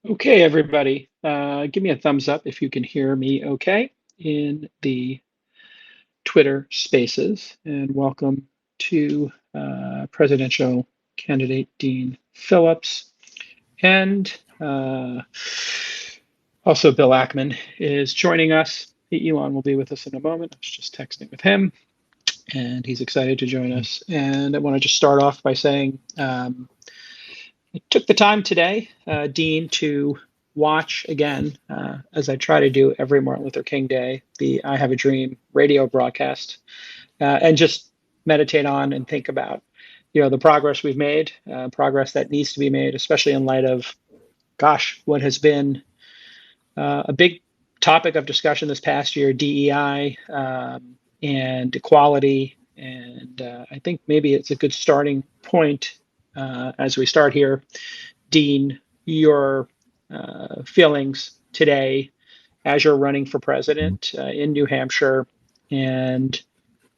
Okay, everybody, give me a thumbs up if you can hear me okay in the Twitter spaces. And welcome to presidential candidate Dean Phillips. And also, Bill Ackman is joining us. Elon will be with us in a moment. I was just texting with him, and he's excited to join us. And I want to just start off by saying I took the time today, Dean, to watch again, as I try to do every Martin Luther King Day, the I Have a Dream radio broadcast, and just meditate on and think about, the progress we've made, progress that needs to be made, especially in light of, gosh, what has been a big topic of discussion this past year, DEI and equality. And I think maybe it's a good starting point as we start here. Dean, your feelings today as you're running for Mhm. president in New Hampshire and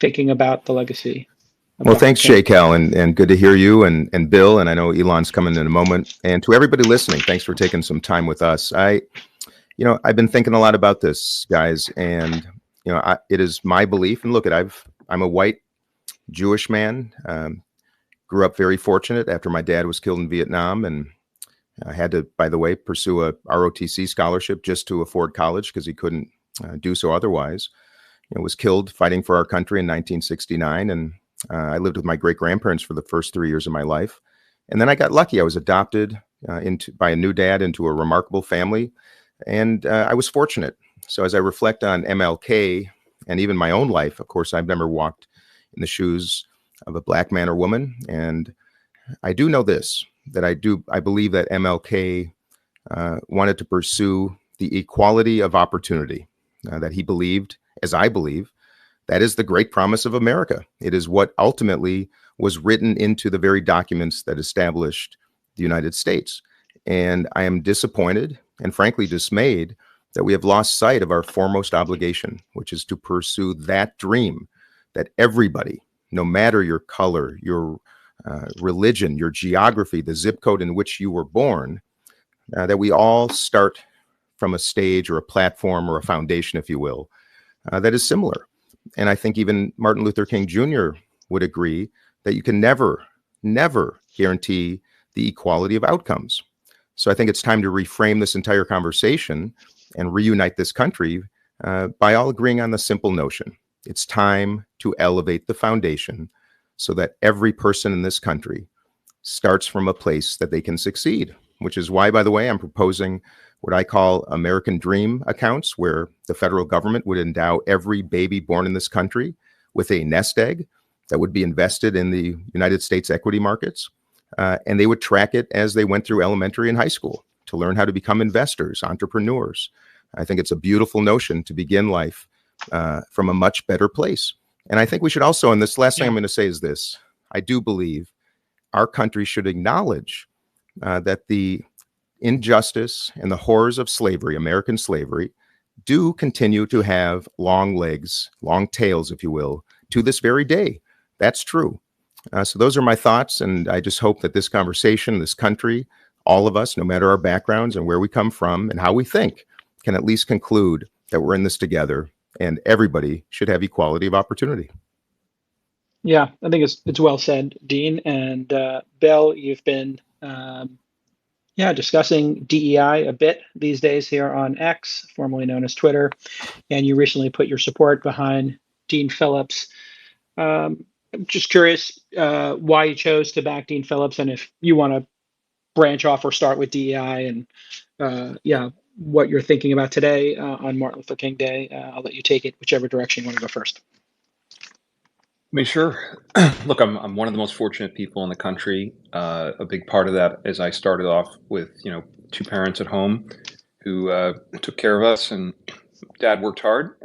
thinking about the legacy of Well, Dr. thanks, King. Jay Cal, and good to hear you and Bill. And I know Elon's coming in a moment. And to everybody listening, thanks for taking some time with us. I've been thinking a lot about this, guys, and it is my belief. And look, I'm a white Jewish man. Grew up very fortunate after my dad was killed in Vietnam, and I had to, by the way, pursue a ROTC scholarship just to afford college because he couldn't do so otherwise. Was killed fighting for our country in 1969, and I lived with my great grandparents for the first 3 years of my life, and then I got lucky. I was adopted by a new dad into a remarkable family, and I was fortunate. So as I reflect on MLK and even my own life, of course, I've never walked in the shoes of a black man or woman, and I do know this that I believe that MLK wanted to pursue the equality of opportunity that he believed, as I believe, that is the great promise of America. It is what ultimately was written into the very documents that established the United States. And I am disappointed and frankly dismayed that we have lost sight of our foremost obligation, which is to pursue that dream that everybody, no matter your color, your religion, your geography, the zip code in which you were born, that we all start from a stage or a platform or a foundation, if you will, that is similar. And I think even Martin Luther King Jr. would agree that you can never, never guarantee the equality of outcomes. So I think it's time to reframe this entire conversation and reunite this country by all agreeing on the simple notion. It's time to elevate the foundation so that every person in this country starts from a place that they can succeed, which is why, by the way, I'm proposing what I call American Dream accounts, where the federal government would endow every baby born in this country with a nest egg that would be invested in the United States equity markets. And they would track it as they went through elementary and high school to learn how to become investors, entrepreneurs. I think it's a beautiful notion to begin life from a much better place. And I think we should also, and this last thing Yeah. I'm going to say is this, I do believe our country should acknowledge that the injustice and the horrors of slavery, American slavery, do continue to have long legs, long tails, if you will, to this very day. That's true. So those are my thoughts, and I just hope that this conversation, this country, all of us, no matter our backgrounds and where we come from and how we think, can at least conclude that we're in this together and everybody should have equality of opportunity. Yeah, I think it's well said, Dean. And Bill, you've been discussing DEI a bit these days here on X, formerly known as Twitter, and you recently put your support behind Dean Phillips. I'm just curious why you chose to back Dean Phillips, and if you want to branch off or start with DEI, and what you're thinking about today on Martin Luther King Day. I'll let you take it whichever direction you want to go first. I mean, sure. Look, I'm one of the most fortunate people in the country. A big part of that is I started off with two parents at home who took care of us, and Dad worked hard.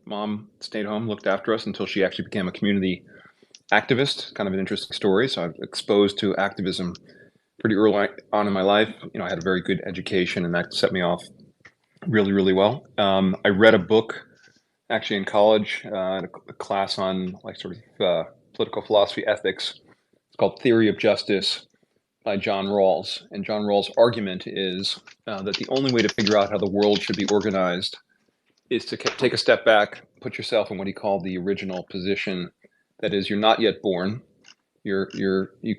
Mom stayed home, looked after us until she actually became a community activist. Kind of an interesting story. So I was exposed to activism pretty early on in my life. I had a very good education, and that set me off really, really well. I read a book actually in college, a class on like sort of political philosophy ethics. It's called Theory of Justice by John Rawls. And John Rawls' argument is that the only way to figure out how the world should be organized is to take a step back, put yourself in what he called the original position. That is, you're not yet born. You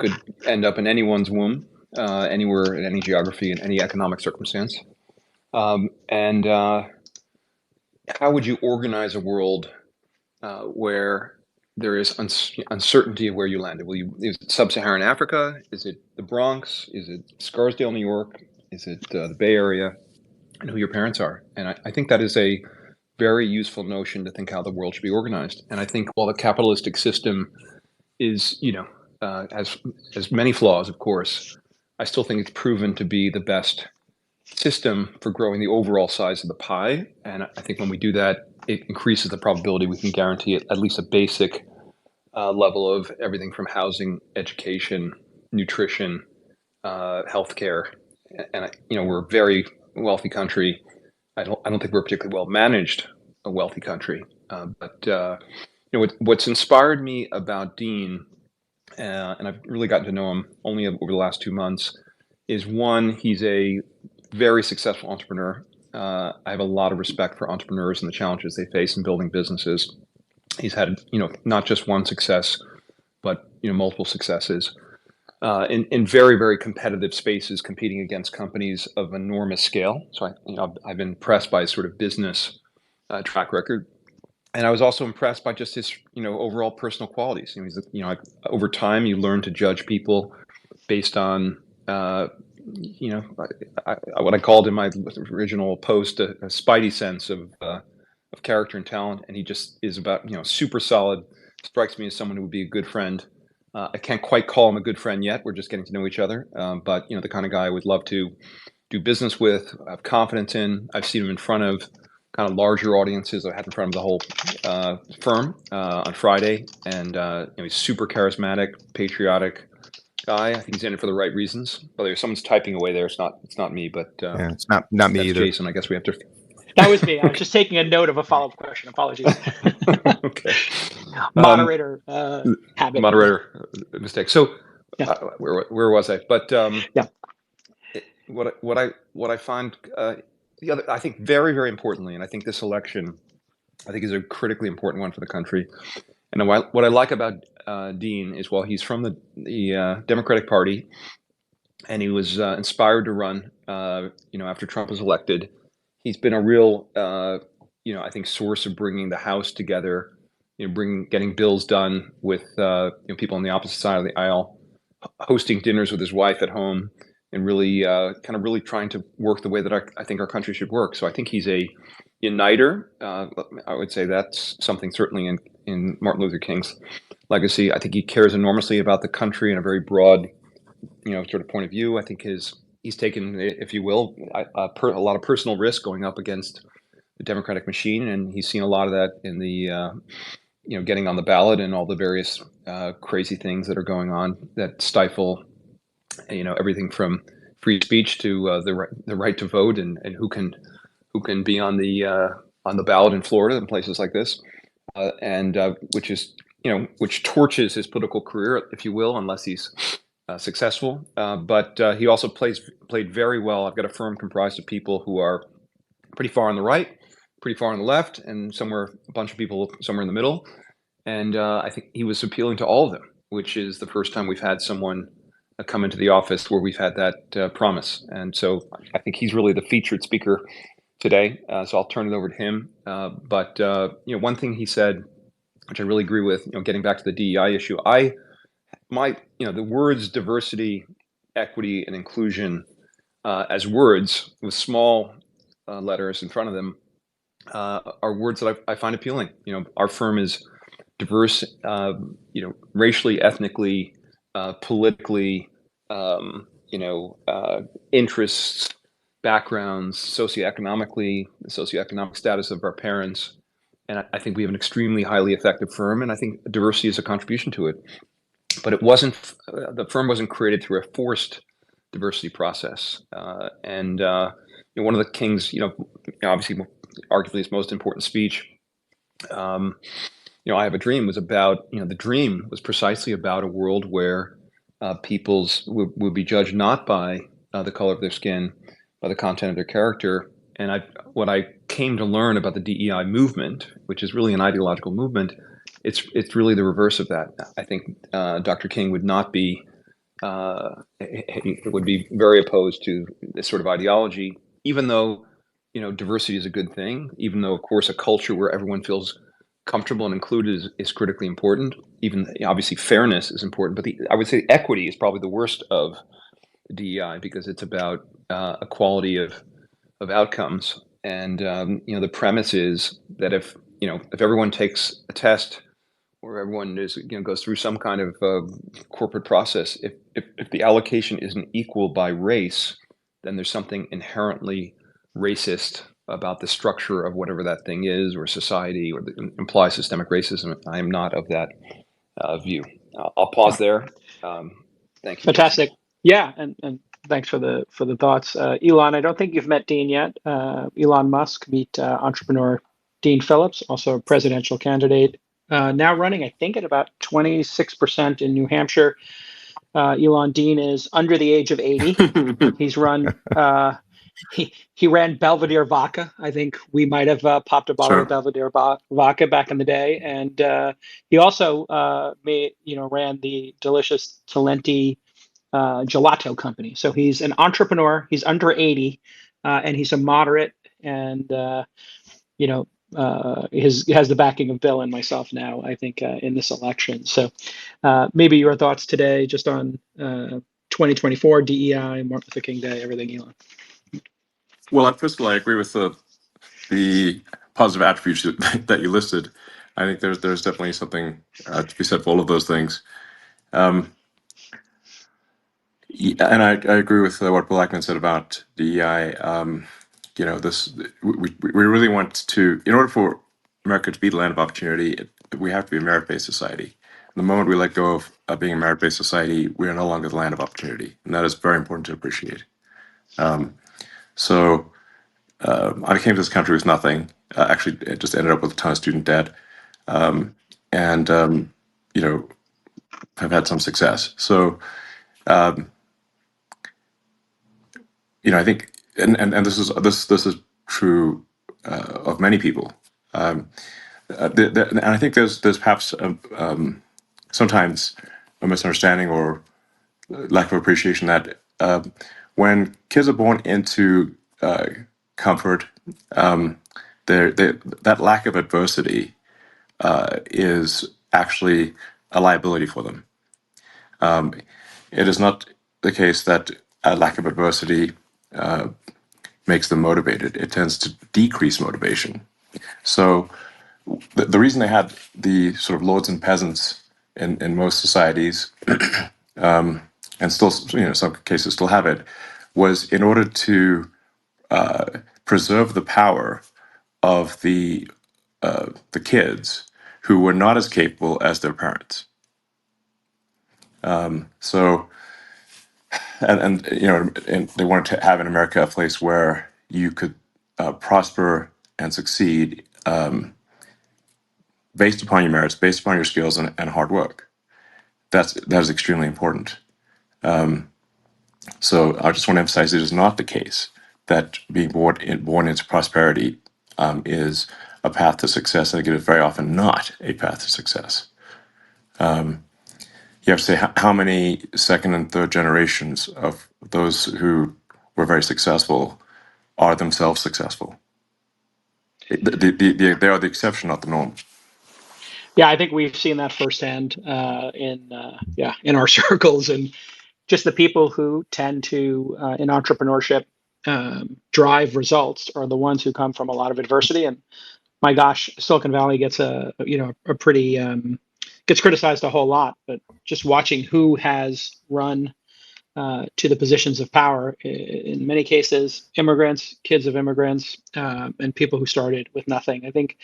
could end up in anyone's womb, anywhere in any geography, in any economic circumstance. And how would you organize a world where there is uncertainty of where you landed? Is it sub-Saharan Africa? Is it the Bronx? Is it Scarsdale, New York? Is it the Bay Area? And who your parents are? And I think that is a very useful notion to think how the world should be organized. And I think while the capitalistic system is, has many flaws, of course, I still think it's proven to be the best system for growing the overall size of the pie. And I think when we do that, it increases the probability we can guarantee at least a basic level of everything from housing, education, nutrition, healthcare. And we're a very wealthy country. I don't think we're particularly well managed, a wealthy country. But what's inspired me about Dean, and I've really gotten to know him only over the last 2 months, is one, he's a very successful entrepreneur. I have a lot of respect for entrepreneurs and the challenges they face in building businesses. He's had, not just one success, but multiple successes in very, very competitive spaces, competing against companies of enormous scale. So I've been impressed by his sort of business track record, and I was also impressed by just his overall personal qualities. Over time you learn to judge people based on what I called in my original post a spidey sense of character and talent, and he just is about super solid. Strikes me as someone who would be a good friend. I can't quite call him a good friend yet. We're just getting to know each other, but the kind of guy I would love to do business with, have confidence in. I've seen him in front of kind of larger audiences. I had in front of the whole firm on Friday, and he's super charismatic, patriotic guy. I think he's in it for the right reasons. By the way, someone's typing away there. It's not me, but yeah, it's not me either. Jason, I guess we have to. That was me. I was just taking a note of a follow-up question. Apologies. Okay. Moderator habit. Moderator mistake. So Yeah. Where was I? But Yeah. What I find the other, I think very, very importantly, and I think this election, I think is a critically important one for the country. And what I like about Dean is, while he's from the Democratic Party, and he was inspired to run, after Trump was elected, he's been a real, I think, source of bringing the House together, getting bills done with people on the opposite side of the aisle, hosting dinners with his wife at home, and really really trying to work the way that I think our country should work. So I think he's a uniter. I would say that's something certainly in Martin Luther King's legacy. I think he cares enormously about the country in a very broad, sort of point of view. I think he's taken, if you will, a lot of personal risk going up against the Democratic machine, and he's seen a lot of that in the getting on the ballot and all the various crazy things that are going on that stifle everything from free speech to the right to vote, and who can be on the ballot in Florida and places like this, and which torches his political career, if you will, unless he's successful. But he also played very well. I've got a firm comprised of people who are pretty far on the right, pretty far on the left, and a bunch of people somewhere in the middle. And I think he was appealing to all of them, which is the first time we've had someone come into the office where we've had that promise. And so I think he's really the featured speaker today. So I'll turn it over to him. But one thing he said, which I really agree with, getting back to the DEI issue, the words diversity, equity, and inclusion as words with small letters in front of them are words that I find appealing. Our firm is diverse, racially, ethnically, politically, interests, backgrounds, socioeconomically, the socioeconomic status of our parents. And I think we have an extremely highly effective firm, and I think diversity is a contribution to it. But the firm wasn't created through a forced diversity process. And one of the King's, obviously, arguably his most important speech, I Have a Dream, was about, the dream was precisely about a world where peoples would be judged not by the color of their skin, by the content of their character. And what I came to learn about the DEI movement, which is really an ideological movement, it's really the reverse of that. I think Dr. King would not be would be very opposed to this sort of ideology, even though diversity is a good thing, even though of course a culture where everyone feels comfortable and included is critically important. Even obviously fairness is important, but I would say equity is probably the worst of DEI because it's about equality of outcomes. And the premise is that if everyone takes a test or everyone goes through some kind of corporate process, if the allocation isn't equal by race, then there's something inherently racist about the structure of whatever that thing is, or society, or implies systemic racism. I am not of that view. I'll pause there. Thank you. Fantastic. Yeah, and thanks for the thoughts, Elon. I don't think you've met Dean yet. Elon Musk, meet entrepreneur Dean Phillips, also a presidential candidate, now running, I think, at about 26% in New Hampshire. Elon, Dean is under the age of 80. He's run. He ran Belvedere vodka. I think we might have popped a bottle of Belvedere vodka back in the day, and he also ran the delicious Talenti gelato company. So he's an entrepreneur. He's under 80, and he's a moderate, and he has the backing of Bill and myself now, I think, in this election. So maybe your thoughts today just on 2024 DEI, Martin Luther King Day, everything, Elon. Well, first of all, I agree with the positive attributes that you listed. I think there's definitely something to be said for all of those things. And I agree with what Bill Ackman said about DEI. We really want to, in order for America to be the land of opportunity, we have to be a merit-based society. The moment we let go of being a merit-based society, we are no longer the land of opportunity, and that is very important to appreciate. I came to this country with nothing. Actually, it just ended up with a ton of student debt, and have had some success. So, I think, and this is true of many people. And I think there's perhaps sometimes a misunderstanding or lack of appreciation that when kids are born into comfort, that lack of adversity is actually a liability for them. It is not the case that a lack of adversity makes them motivated. It tends to decrease motivation. So the reason they had the sort of lords and peasants in most societies, and still, some cases still have it, was in order to preserve the power of the kids who were not as capable as their parents. And they wanted to have in America a place where you could prosper and succeed based upon your merits, based upon your skills and hard work. That is extremely important. So I just want to emphasize it is not the case that being born into prosperity is a path to success. I think it is very often not a path to success. You have to say how many second and third generations of those who were very successful are themselves successful. They are the exception, not the norm. Yeah, I think we've seen that firsthand in our circles, and just the people who tend to in entrepreneurship drive results are the ones who come from a lot of adversity. And my gosh, Silicon Valley gets a pretty gets criticized a whole lot, but just watching who has run to the positions of power, in many cases, immigrants, kids of immigrants, and people who started with nothing. I think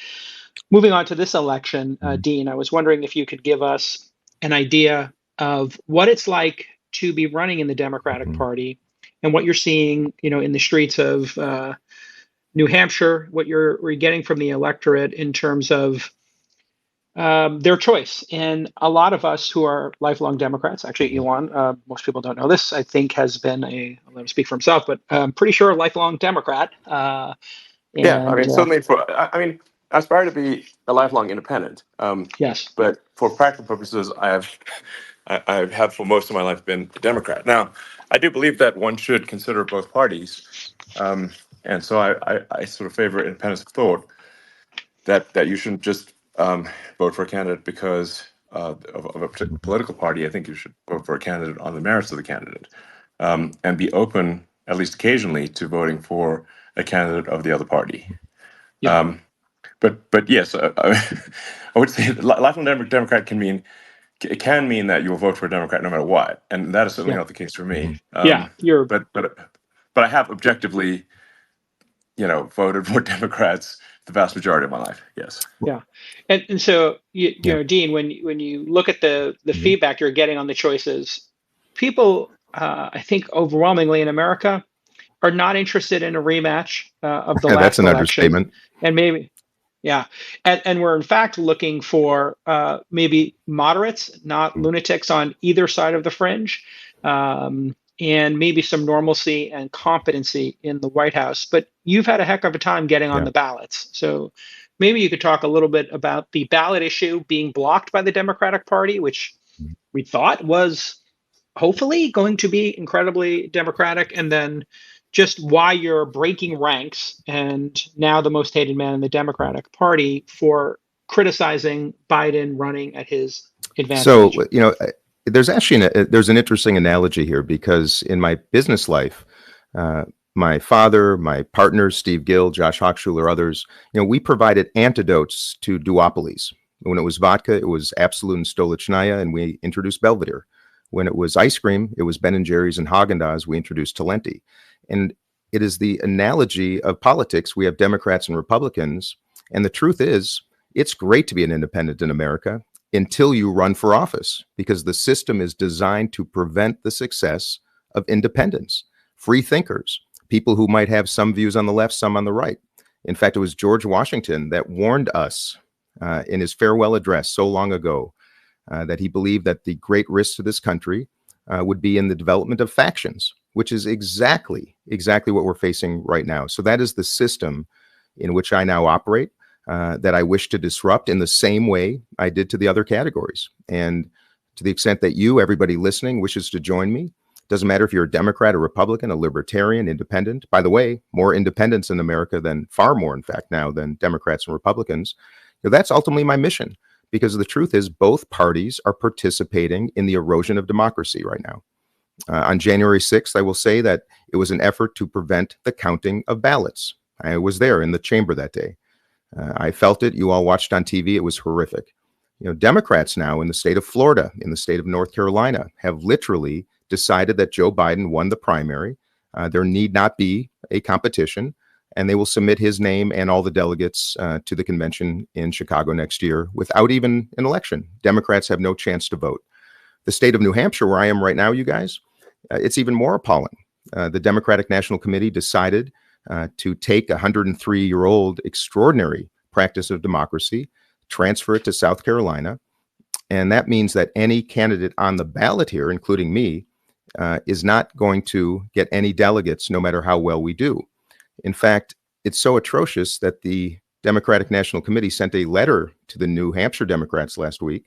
moving on to this election, Dean, I was wondering if you could give us an idea of what it's like to be running in the Democratic Party and what you're seeing, in the streets of New Hampshire, what you're getting from the electorate in terms of their choice. And a lot of us who are lifelong Democrats, actually, Elon, most people don't know this, I think has been I'll let him speak for himself, but I'm pretty sure a lifelong Democrat. Yeah, I And mean, certainly I mean, I aspire to be a lifelong independent. yes, But for practical purposes, I have for most of my life been a Democrat. Now, I do believe that one should consider both parties, and so I sort of favor independence of thought. That you shouldn't just vote for a candidate because of a particular political party. I think you should vote for a candidate on the merits of the candidate, and be open, at least occasionally, to voting for a candidate of the other party. yeah, But yes, I would say lifelong Democrat can mean that you will vote for a Democrat no matter what, and that is certainly yeah, not the case for me. yeah. You're But I have objectively, voted for Democrats the vast majority of my life. Yes. yeah, and so you Yeah. know, Dean, when you look at the Mhm. feedback you're getting on the choices, people, I think overwhelmingly in America, are not interested in a rematch of the That's last an election, understatement. and maybe, yeah, and we're in fact looking for maybe moderates, not lunatics on either side of the fringe, and maybe some normalcy and competency in the White House. But you've had a heck of a time getting on Yeah. the ballots, so maybe you could talk a little bit about the ballot issue being blocked by the Democratic Party, which we thought was hopefully going to be incredibly democratic, and then just why you're breaking ranks and now the most hated man in the Democratic Party for criticizing Biden running at his So, advantage. there's actually there's an interesting analogy here because in my business life, uh, my father, my partners, Steve Gill, Josh Hochschuler, others, we provided antidotes to duopolies. When it was vodka, it was Absolut and Stolichnaya, and we introduced Belvedere. When it was ice cream, it was Ben and Jerry's and Haagen-Dazs. We introduced Talenti. And it is the analogy of politics. We have Democrats and Republicans, and the truth is, it's great to be an independent in America until you run for office, because the system is designed to prevent the success of independents, free thinkers, people who might have some views on the left, some on the right. In fact, it was George Washington that warned us in his farewell address so long ago that he believed that the great risk to this country would be in the development of factions, which is exactly what we're facing right now. So that is the system in which I now operate. That I wish to disrupt in the same way I did to the other categories. And to the extent that everybody listening, wishes to join me, doesn't matter if you're a Democrat, a Republican, a Libertarian, Independent. By the way, more independents in America far more, in fact, now than Democrats and Republicans. That's ultimately my mission, because the truth is both parties are participating in the erosion of democracy right now. On January 6th, I will say that it was an effort to prevent the counting of ballots. I was there in the chamber that day. I felt it. You all watched on TV. It was horrific. Democrats now in the state of Florida, in the state of North Carolina, have literally decided that Joe Biden won the primary. There need not be a competition, and they will submit his name and all the delegates to the convention in Chicago next year without even an election. Democrats have no chance to vote. The state of New Hampshire, where I am right now, you guys, it's even more appalling. The Democratic National Committee decided to take a 103-year-old extraordinary practice of democracy, transfer it to South Carolina. And that means that any candidate on the ballot here, including me, is not going to get any delegates, no matter how well we do. In fact, it's so atrocious that the Democratic National Committee sent a letter to the New Hampshire Democrats last week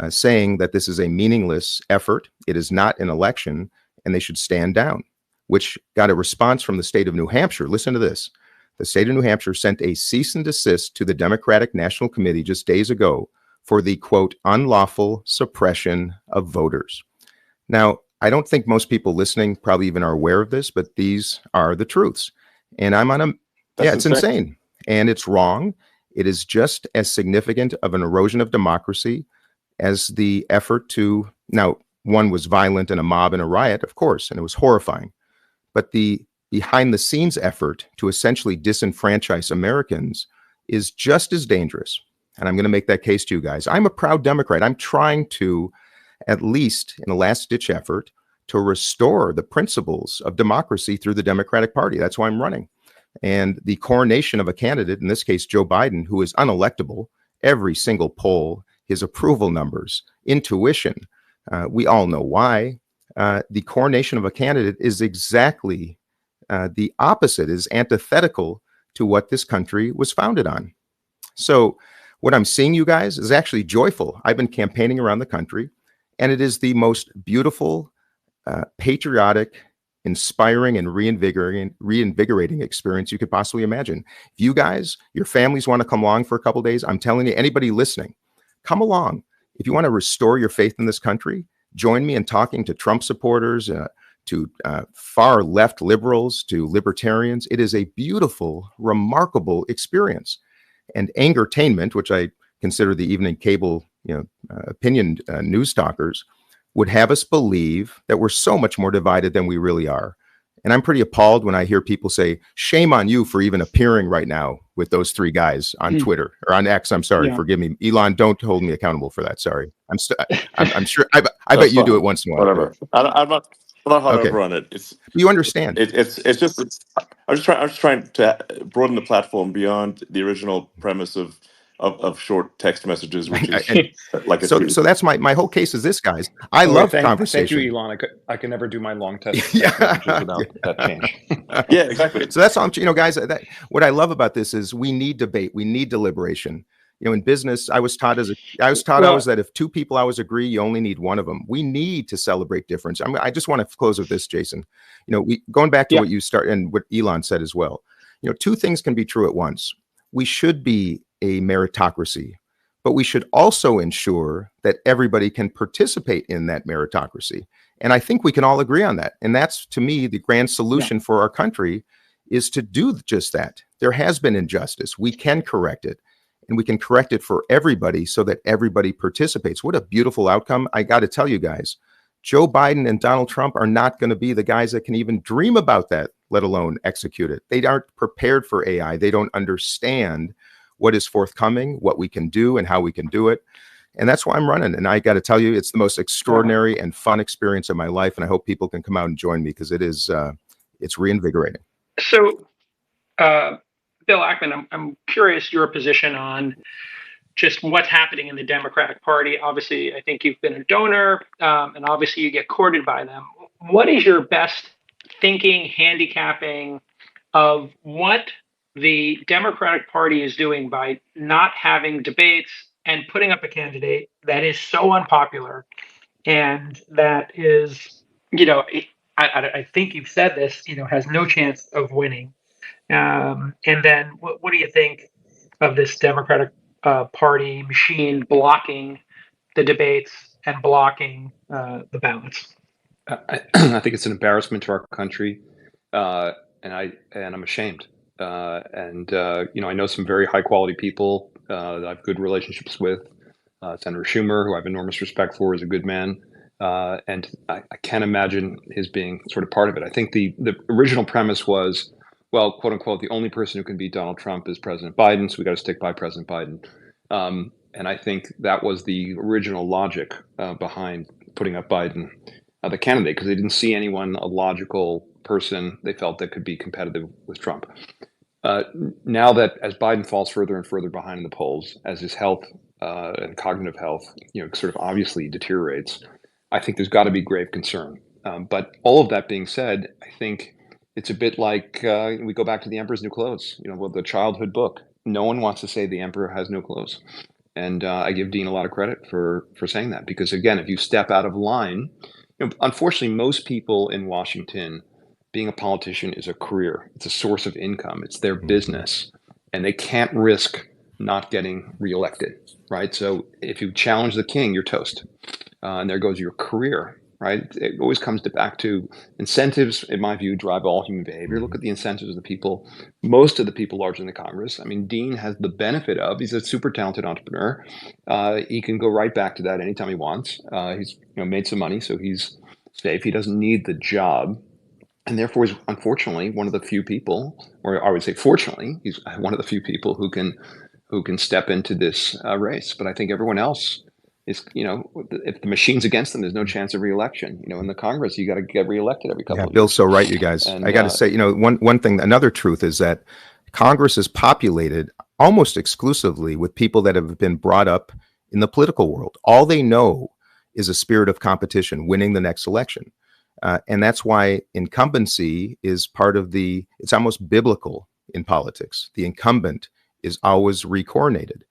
saying that this is a meaningless effort. It is not an election, and they should stand down, which got a response from the state of New Hampshire. Listen to this. The state of New Hampshire sent a cease and desist to the Democratic National Committee just days ago for the, quote, unlawful suppression of voters. Now, I don't think most people listening probably even are aware of this, but these are the truths. And I'm on a, it's insane. And it's wrong. It is just as significant of an erosion of democracy as the effort to, now, one was violent and a mob and a riot, of course, and it was horrifying. But the behind the scenes effort to essentially disenfranchise Americans is just as dangerous. And I'm going to make that case to you guys. I'm a proud Democrat. I'm trying to, at least in a last ditch effort, to restore the principles of democracy through the Democratic Party. That's why I'm running. And the coronation of a candidate, in this case, Joe Biden, who is unelectable, every single poll, his approval numbers, intuition. We all know why. The coronation of a candidate is exactly the opposite, is antithetical to what this country was founded on. So what I'm seeing, you guys, is actually joyful. I've been campaigning around the country, and it is the most beautiful, patriotic, inspiring, and reinvigorating experience you could possibly imagine. If you guys, your families want to come along for a couple of days, I'm telling you, anybody listening, come along. If you want to restore your faith in this country, join me in talking to Trump supporters, to far left liberals, to libertarians. It is a beautiful, remarkable experience. And Angertainment, which I consider the evening cable, opinion news talkers, would have us believe that we're so much more divided than we really are. And I'm pretty appalled when I hear people say, shame on you for even appearing right now with those three guys on Twitter or on X. I'm sorry, forgive me. Elon, don't hold me accountable for that. Sorry. I'm sure, I bet you do it once in a while. Whatever. I'm not hard Okay. over on it. You understand. I'm just trying to broaden the platform beyond the original premise of short text messages, which is like a tweet. So that's my whole case is this, guys. I love conversation. Thank you, Elon. I can never do my long text Yeah. messages without that change. Yeah, exactly. So that's all, guys, what I love about this is we need debate. We need deliberation. In business, I was taught that if two people always agree, you only need one of them. We need to celebrate difference. I just want to close with this, Jason. Going back to what you start and what Elon said as well. Two things can be true at once. We should be a meritocracy, but we should also ensure that everybody can participate in that meritocracy. And I think we can all agree on that. And that's, to me, the grand solution for our country is to do just that. There has been injustice. We can correct it. And we can correct it for everybody so that everybody participates. What a beautiful outcome. I got to tell you guys, Joe Biden and Donald Trump are not going to be the guys that can even dream about that, let alone execute it. They aren't prepared for AI. They don't understand what is forthcoming, what we can do, and how we can do it. And that's why I'm running. And I got to tell you, it's the most extraordinary and fun experience of my life. And I hope people can come out and join me because it's reinvigorating. So, Bill Ackman, I'm curious your position on just what's happening in the Democratic Party. Obviously, I think you've been a donor, and obviously you get courted by them. What is your best thinking, handicapping of what the Democratic Party is doing by not having debates and putting up a candidate that is so unpopular and that is, I think you've said this, has no chance of winning. And then what do you think of this Democratic Party machine blocking the debates and blocking the ballots? I think it's an embarrassment to our country, and I'm ashamed. I know some very high quality people that I have good relationships with. Senator Schumer, who I have enormous respect for, is a good man. And I can't imagine his being sort of part of it. I think the original premise was, well, quote unquote, the only person who can beat Donald Trump is President Biden, so we got to stick by President Biden. And I think that was the original logic behind putting up Biden, the candidate, because they didn't see anyone, a logical person they felt that could be competitive with Trump. Now that as Biden falls further and further behind in the polls, as his health and cognitive health, sort of obviously deteriorates, I think there's got to be grave concern. But all of that being said, I think it's a bit like we go back to The Emperor's New Clothes, the childhood book. No one wants to say the emperor has no clothes. And I give Dean a lot of credit for saying that, because, again, if you step out of line, unfortunately, most people in Washington, being a politician is a career. It's a source of income. It's their business. And they can't risk not getting reelected, right? So if you challenge the king, you're toast. And there goes your career. Right? It always comes back to incentives, in my view, drive all human behavior. Look at the incentives of the people, most of the people larger in the Congress. I mean, Dean has the benefit of, he's a super talented entrepreneur. He can go right back to that anytime he wants. He's made some money, so he's safe. He doesn't need the job. And therefore, he's unfortunately one of the few people, or I would say fortunately, he's one of the few people who can step into this race. But I think everyone else is, if the machine's against them, there's no chance of reelection. In the Congress, you got to get reelected every couple of years. Bill's so right, you guys. And I got to say, one thing, another truth is that Congress is populated almost exclusively with people that have been brought up in the political world. All they know is a spirit of competition, winning the next election. And that's why incumbency is part of it's almost biblical in politics. The incumbent is always recoronated.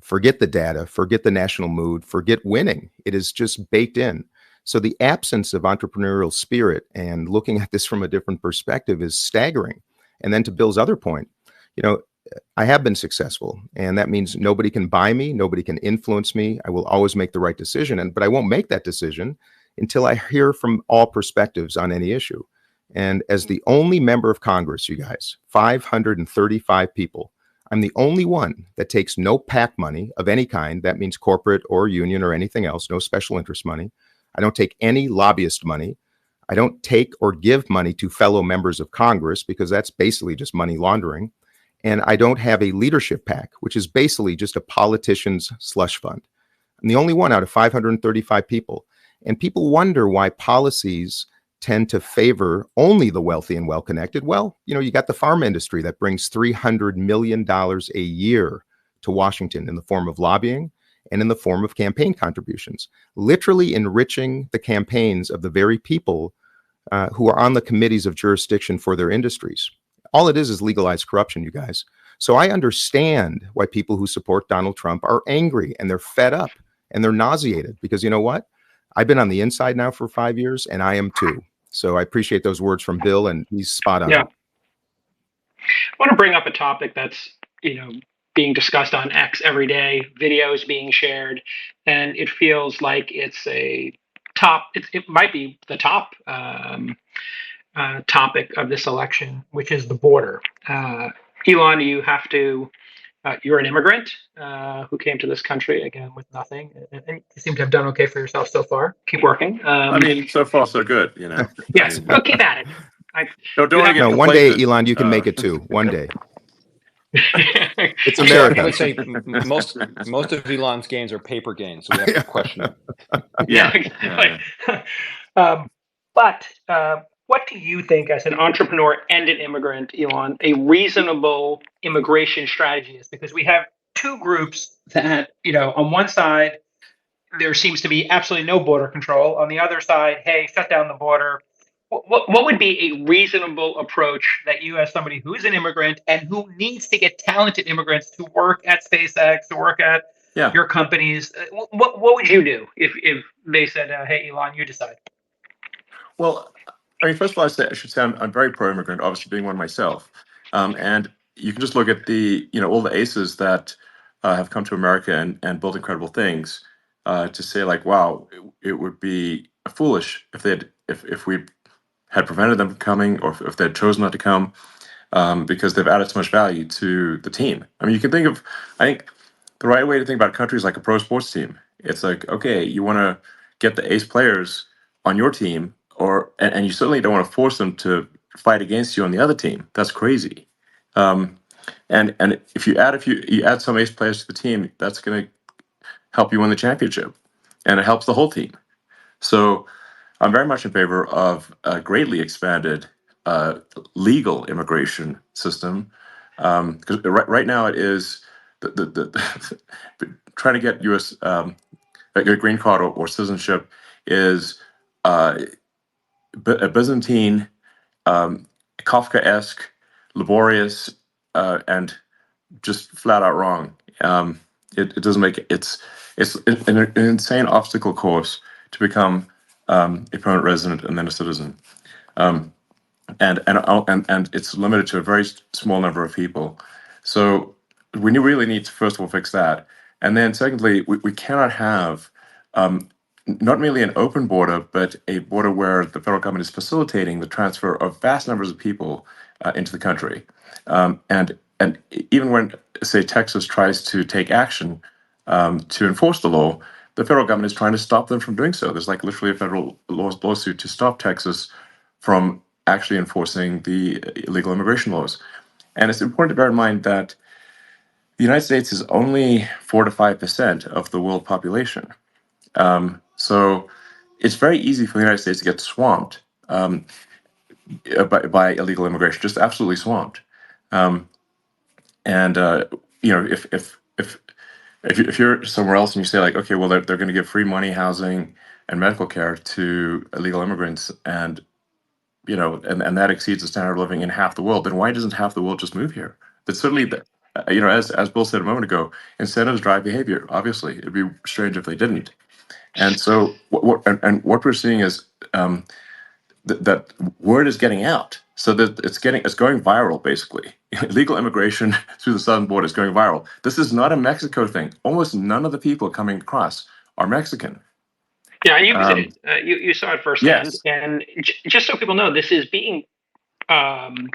Forget the data, forget the national mood, forget winning. It is just baked in. So the absence of entrepreneurial spirit and looking at this from a different perspective is staggering. And then to Bill's other point, you know, I have been successful, and that means nobody can buy me, nobody can influence me. I will always make the right decision, but I won't make that decision until I hear from all perspectives on any issue. And as the only member of Congress, you guys, 535 people, I'm the only one that takes no PAC money of any kind. That means corporate or union or anything else, no special interest money. I don't take any lobbyist money. I don't take or give money to fellow members of Congress because that's basically just money laundering. And I don't have a leadership PAC, which is basically just a politician's slush fund. I'm the only one out of 535 people. And people wonder why policies tend to favor only the wealthy and well-connected. Well, you know, you got the pharma industry that brings $300 million a year to Washington in the form of lobbying and in the form of campaign contributions, literally enriching the campaigns of the very people who are on the committees of jurisdiction for their industries. All it is legalized corruption, you guys. So I understand why people who support Donald Trump are angry and they're fed up and they're nauseated because you know what? I've been on the inside now for 5 years and I am too. So I appreciate those words from Bill, and he's spot on. Yeah. I want to bring up a topic that's, being discussed on X every day, videos being shared, and it feels like it's a top, it might be the top topic of this election, which is the border. Elon, you're an immigrant who came to this country, again, with nothing, and you seem to have done okay for yourself so far. Keep working. I mean, so far so good, Yes, I mean, well, keep at it. don't want to get No, one day, complacent. Elon, you can make it too. One day. It's So America. I would say most of Elon's gains are paper gains, so we have to question it. Yeah, exactly. But what do you think, as an entrepreneur and an immigrant, Elon, a reasonable immigration strategy is? Because we have two groups that, on one side, there seems to be absolutely no border control. On the other side, hey, shut down the border. What would be a reasonable approach that you, as somebody who's an immigrant and who needs to get talented immigrants to work at SpaceX, to work at your companies, what would you do if they said, hey, Elon, you decide? Well, I mean, first of all, I should say I'm very pro-immigrant, obviously being one myself. And you can just look at all the aces that have come to America and built incredible things to say like, wow, it would be foolish if we had prevented them from coming, or if they had chosen not to come, because they've added so much value to the team. I mean, I think the right way to think about countries like a pro sports team. It's like, okay, you want to get the ace players on your team, and you certainly don't want to force them to fight against you on the other team. That's crazy. And if you add some ace players to the team, that's going to help you win the championship, and it helps the whole team. So I'm very much in favor of a greatly expanded legal immigration system, because right now it is the trying to get U.S. A green card or citizenship is a Byzantine, Kafkaesque, laborious, and just flat out wrong. It doesn't make it's an insane obstacle course to become a permanent resident and then a citizen, and it's limited to a very small number of people. So we really need to first of all fix that, and then secondly, we cannot have not merely an open border, but a border where the federal government is facilitating the transfer of vast numbers of people into the country, and even when, say, Texas tries to take action to enforce the law, the federal government is trying to stop them from doing so. There's like literally a federal lawsuit to stop Texas from actually enforcing the illegal immigration laws. And it's important to bear in mind that the United States is only 4 to 5% of the world population. So it's very easy for the United States to get swamped by illegal immigration, just absolutely swamped. And if you're somewhere else and you say like, okay, well, they're going to give free money, housing, and medical care to illegal immigrants, and and that exceeds the standard of living in half the world, then why doesn't half the world just move here? But certainly, as Bill said a moment ago, incentives drive behavior. Obviously, it'd be strange if they didn't. And so, what we're seeing is that word is getting out, so that it's going viral. Basically, illegal immigration through the southern border is going viral. This is not a Mexico thing. Almost none of the people coming across are Mexican. Yeah, and you visited. You saw it firsthand. Yes. And just so people know, this is being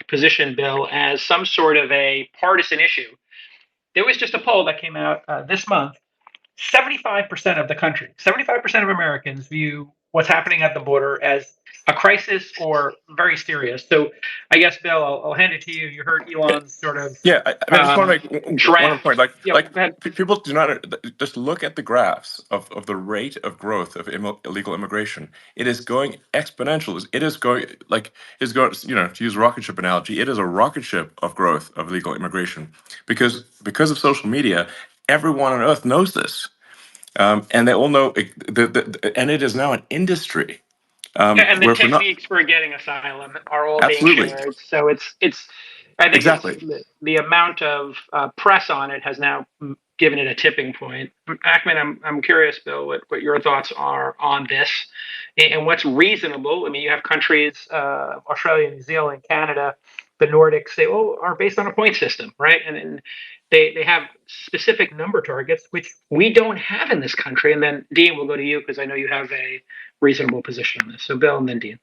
positioned, Bill, as some sort of a partisan issue. There was just a poll that came out this month. 75% of the country, 75% of Americans view what's happening at the border as a crisis or very serious. So I guess, Bill, I'll hand it to you. You heard Elon's sort of Yeah, I just want to make draft. one point. Yeah, People do not just look at the graphs of the rate of growth of illegal immigration. It is going exponential. It is going to use a rocket ship analogy. It is a rocket ship of growth of illegal immigration because of social media. Everyone on earth knows this, and they all know and it is now an industry. and the Where if we're not techniques for getting asylum are all being absolutely shared. So it's I think exactly. it's the amount of press on it has now given it a tipping point. Ackman, I'm curious, Bill, what your thoughts are on this and what's reasonable. I mean, you have countries, Australia, New Zealand, Canada, the Nordics, they all are based on a point system, right? And they have specific number targets, which we don't have in this country. And then Dean, we'll go to you because I know you have a reasonable position on this. So Bill and then Dean.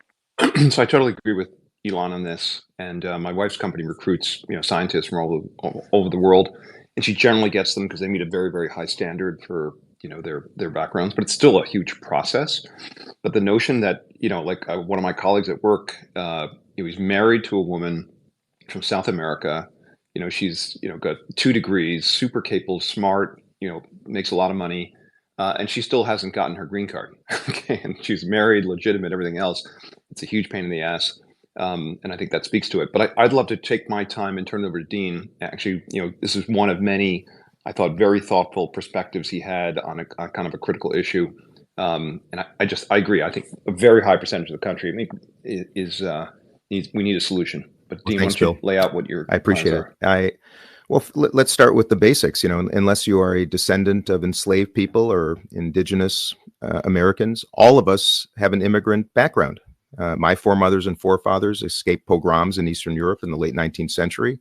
So I totally agree with Elon on this. And my wife's company recruits scientists from all over the world, and she generally gets them because they meet a very, very high standard for their backgrounds. But it's still a huge process. But the notion that like one of my colleagues at work, he's married to a woman from South America. She's got 2 degrees, super capable, smart. Makes a lot of money. And she still hasn't gotten her green card. Okay, and she's married, legitimate, everything else. It's a huge pain in the ass, and I think that speaks to it. But I'd love to take my time and turn it over to Dean. Actually, this is one of many, I thought, very thoughtful perspectives he had on a kind of a critical issue. And I agree. I think a very high percentage of the country we need a solution. But Dean, thanks, why don't you Bill. lay out what your I appreciate plans it. are? Well, let's start with the basics. Unless you are a descendant of enslaved people or indigenous Americans, all of us have an immigrant background. My foremothers and forefathers escaped pogroms in Eastern Europe in the late 19th century.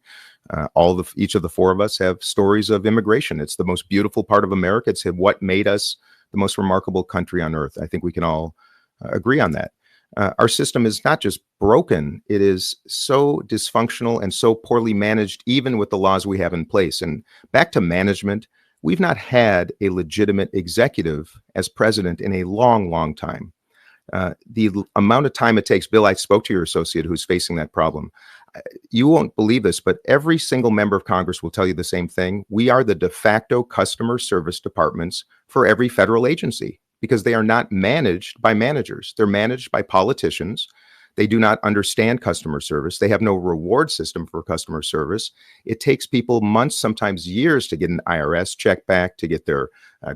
Each of the 4 of us have stories of immigration. It's the most beautiful part of America. It's what made us the most remarkable country on earth. I think we can all agree on that. Our system is not just broken, it is so dysfunctional and so poorly managed, even with the laws we have in place. And back to management, we've not had a legitimate executive as president in a long, long time. The amount of time it takes, Bill, I spoke to your associate who's facing that problem. You won't believe this, but every single member of Congress will tell you the same thing. We are the de facto customer service departments for every federal agency, because they are not managed by managers. They're managed by politicians. They do not understand customer service. They have no reward system for customer service. It takes people months, sometimes years, to get an IRS check back, to get their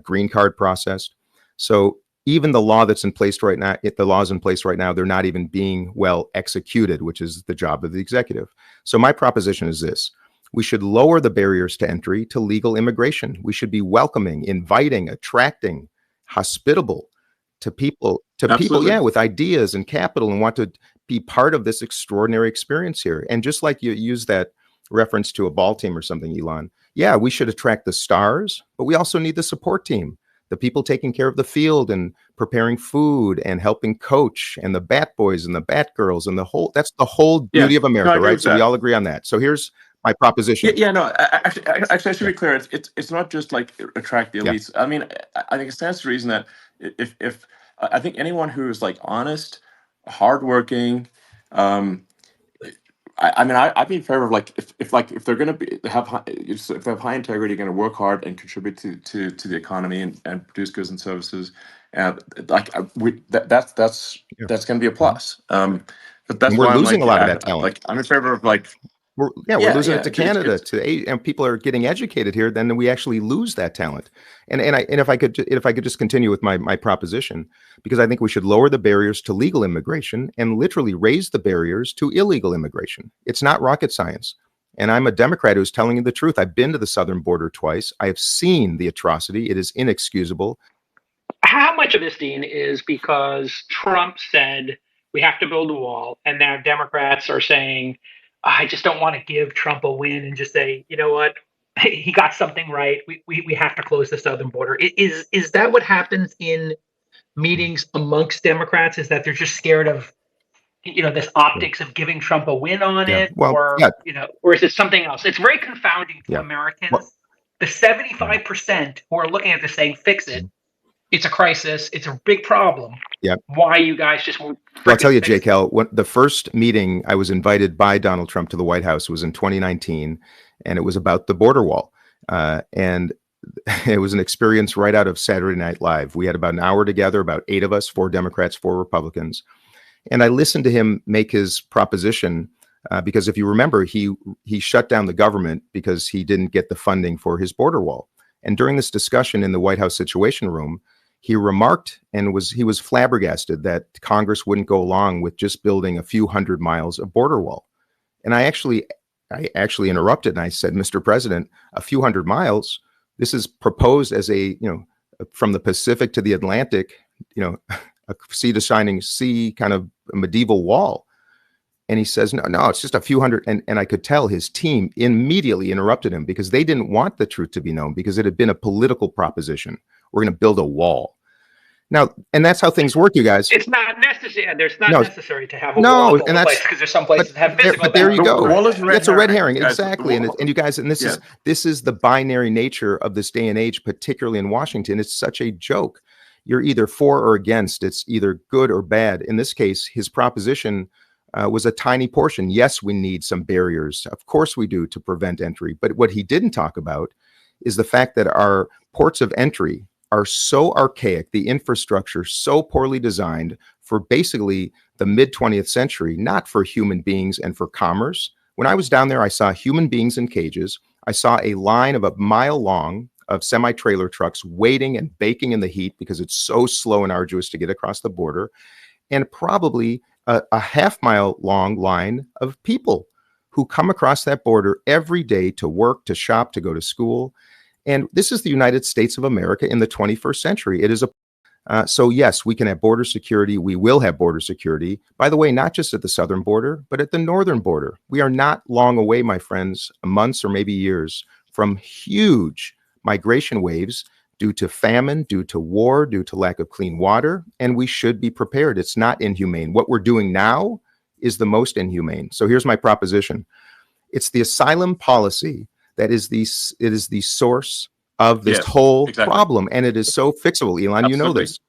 green card processed. So even the law that's in place right now, the laws in place right now, they're not even being well executed, which is the job of the executive. So my proposition is this. We should lower the barriers to entry to legal immigration. We should be welcoming, inviting, attracting, hospitable to people, Absolutely. with ideas and capital, and want to be part of this extraordinary experience here. And just like you use that reference to a ball team or something, Elon, yeah, we should attract the stars, but we also need the support team, the people taking care of the field and preparing food and helping coach, and the bat boys and the bat girls and that's the whole beauty of America, right? So we all agree on that. So here's my proposition. Actually, I should be clear. It's not just like attract the elites. I mean, I think it stands to reason that if I think anyone who is like honest, hardworking, I'd be in favor of like if they're going to if they have high integrity, going to work hard and contribute to the economy and produce goods and services, that's going to be a plus. But that's And we're why I'm losing like, a lot of that talent. I'm in favor of like. we're losing it to Canada, and people are getting educated here. Then we actually lose that talent. And if I could just continue with my proposition, because I think we should lower the barriers to legal immigration and literally raise the barriers to illegal immigration. It's not rocket science. And I'm a Democrat who's telling you the truth. I've been to the southern border twice. I have seen the atrocity. It is inexcusable. How much of this, Dean, is because Trump said we have to build a wall, and now Democrats are saying, I just don't want to give Trump a win and just say, you know what, he got something right. We have to close the southern border. Is that what happens in meetings amongst Democrats? Is that they're just scared of this optics of giving Trump a win on it, or is it something else? It's very confounding to Americans. Well, the 75% who are looking at this saying, fix it. It's a crisis. It's a big problem. Yep. Why you guys just won't? Well, I'll tell you, Jake, the first meeting I was invited by Donald Trump to the White House was in 2019, and it was about the border wall. And it was an experience right out of Saturday Night Live. We had about an hour together, about 8 of us, 4 Democrats, 4 Republicans. And I listened to him make his proposition because if you remember, he shut down the government because he didn't get the funding for his border wall. And during this discussion in the White House Situation Room, he remarked and he was flabbergasted that Congress wouldn't go along with just building a few hundred miles of border wall. And I actually interrupted and I said, Mr. President, a few hundred miles, this is proposed as from the Pacific to the Atlantic, a sea to shining sea kind of a medieval wall. And he says, no, it's just a few hundred. And I could tell his team immediately interrupted him because they didn't want the truth to be known because it had been a political proposition. We're going to build a wall. Now, and that's how things work, you guys. It's not necessary. There's not necessary to have a wall and that's because there's some places that have physical. But there you go. That's a red herring, guys. exactly. And you guys, and this is the binary nature of this day and age, particularly in Washington. It's such a joke. You're either for or against. It's either good or bad. In this case, his proposition was a tiny portion. Yes, we need some barriers. Of course we do, to prevent entry. But what he didn't talk about is the fact that our ports of entry are so archaic, the infrastructure so poorly designed for basically the mid 20th century, not for human beings and for commerce. When I was down there, I saw human beings in cages. I saw a line of a mile long of semi-trailer trucks waiting and baking in the heat because it's so slow and arduous to get across the border, and probably a half-mile long line of people who come across that border every day to work, to shop, to go to school. And this is the United States of America in the 21st century. It is so yes, we can have border security. We will have border security. By the way, not just at the southern border, but at the northern border. We are not long away, my friends, months or maybe years, from huge migration waves due to famine, due to war, due to lack of clean water, and we should be prepared. It's not inhumane. What we're doing now is the most inhumane. So here's my proposition. It's the asylum policy that is the source of this whole problem, and it is so fixable. Elon, Absolutely. You know this.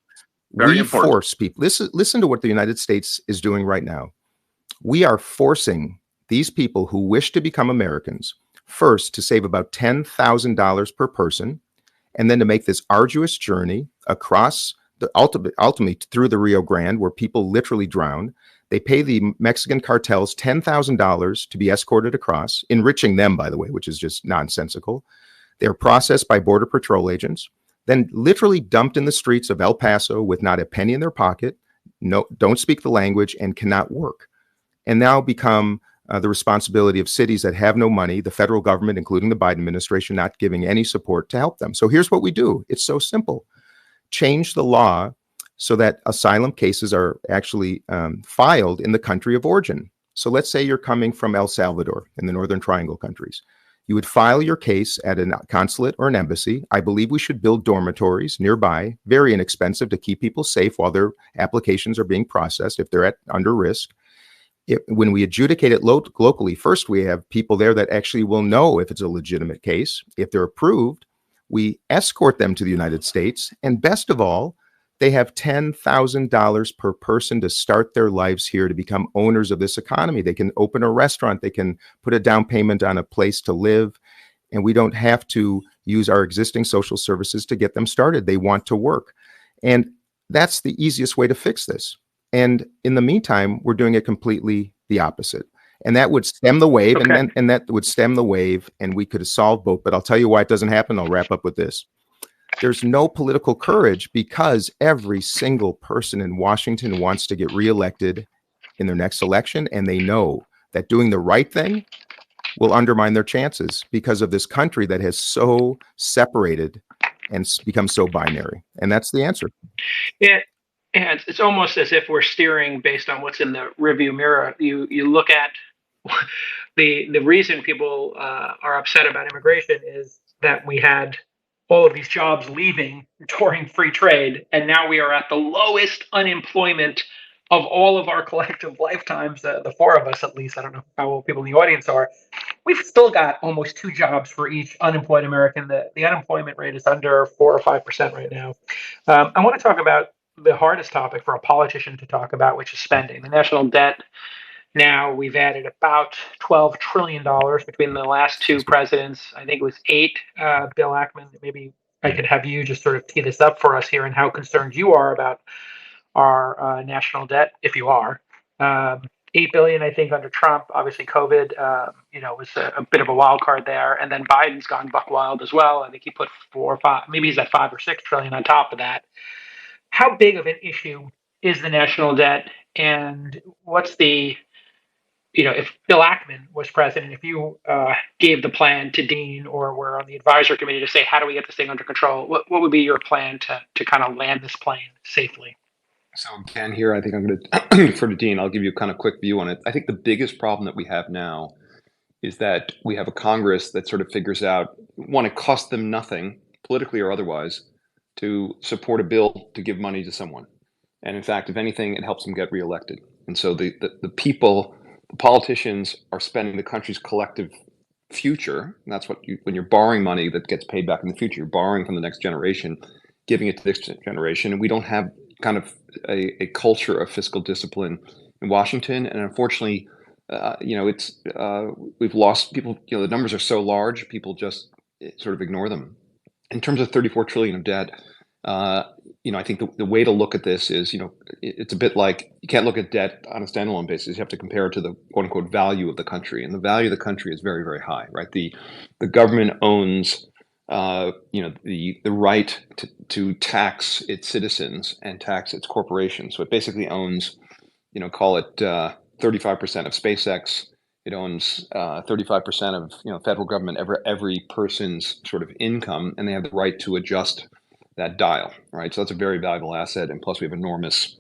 We force people. Listen to what the United States is doing right now. We are forcing these people who wish to become Americans first to save about $10,000 per person, and then to make this arduous journey across the ultimately through the Rio Grande, where people literally drown. They pay the Mexican cartels $10,000 to be escorted across, enriching them, by the way, which is just nonsensical. They're processed by Border Patrol agents, then literally dumped in the streets of El Paso with not a penny in their pocket, don't speak the language, and cannot work. And now become the responsibility of cities that have no money, the federal government, including the Biden administration, not giving any support to help them. So here's what we do. It's so simple. Change the law so that asylum cases are actually filed in the country of origin. So let's say you're coming from El Salvador in the Northern Triangle countries. You would file your case at a consulate or an embassy. I believe we should build dormitories nearby, very inexpensive, to keep people safe while their applications are being processed if they're under risk. When we adjudicate it locally, first we have people there that actually will know if it's a legitimate case. If they're approved, we escort them to the United States. And best of all, they have $10,000 per person to start their lives here, to become owners of this economy. They can open a restaurant. They can put a down payment on a place to live. And we don't have to use our existing social services to get them started. They want to work. And that's the easiest way to fix this. And in the meantime, we're doing it completely the opposite. And that would stem the wave, Okay. and that would stem the wave, and we could have solved both. But I'll tell you why it doesn't happen. I'll wrap up with this. There's no political courage because every single person in Washington wants to get reelected in their next election, and they know that doing the right thing will undermine their chances because of this country that has so separated and become so binary. And that's the answer. Yeah, and it's almost as if we're steering based on what's in the rearview mirror. You look at the reason people are upset about immigration is that we had all of these jobs leaving during free trade, and now we are at the lowest unemployment of all of our collective lifetimes. The four of us, at least. I don't know how old people in the audience are. We've still got almost 2 jobs for each unemployed American. The unemployment rate is under 4 or 5% right now. I want to talk about the hardest topic for a politician to talk about, which is spending. The national debt. Now we've added about $12 trillion between the last two presidents. I think it was 8. Bill Ackman, maybe I could have you just sort of tee this up for us here and how concerned you are about our national debt, if you are. 8 billion, I think, under Trump. Obviously, COVID, was a bit of a wild card there, and then Biden's gone buck wild as well. I think he put 4 or 5, maybe he's at 5 or 6 trillion on top of that. How big of an issue is the national debt, and what's the if Bill Ackman was president, if you gave the plan to Dean or were on the advisory committee to say, how do we get this thing under control? What would be your plan to kind of land this plane safely? So again, here, I think I'm going to defer to Dean. I'll give you a kind of quick view on it. I think the biggest problem that we have now is that we have a Congress that sort of figures out, one, it costs them nothing, politically or otherwise, to support a bill to give money to someone. And in fact, if anything, it helps them get reelected. And so the people, the politicians are spending the country's collective future. And that's what when you're borrowing money that gets paid back in the future, you're borrowing from the next generation, giving it to the next generation. And we don't have kind of a culture of fiscal discipline in Washington. And unfortunately, we've lost people. The numbers are so large, people just sort of ignore them. In terms of 34 trillion of debt, I think the way to look at this is, it's a bit like you can't look at debt on a standalone basis. You have to compare it to the quote unquote value of the country, and the value of the country is very, very high, right? The government owns, the right to tax its citizens and tax its corporations. So it basically owns, call it 35% of SpaceX. It owns 35% of federal government, every person's sort of income, and they have the right to adjust that dial, right? So that's a very valuable asset, and plus we have enormous,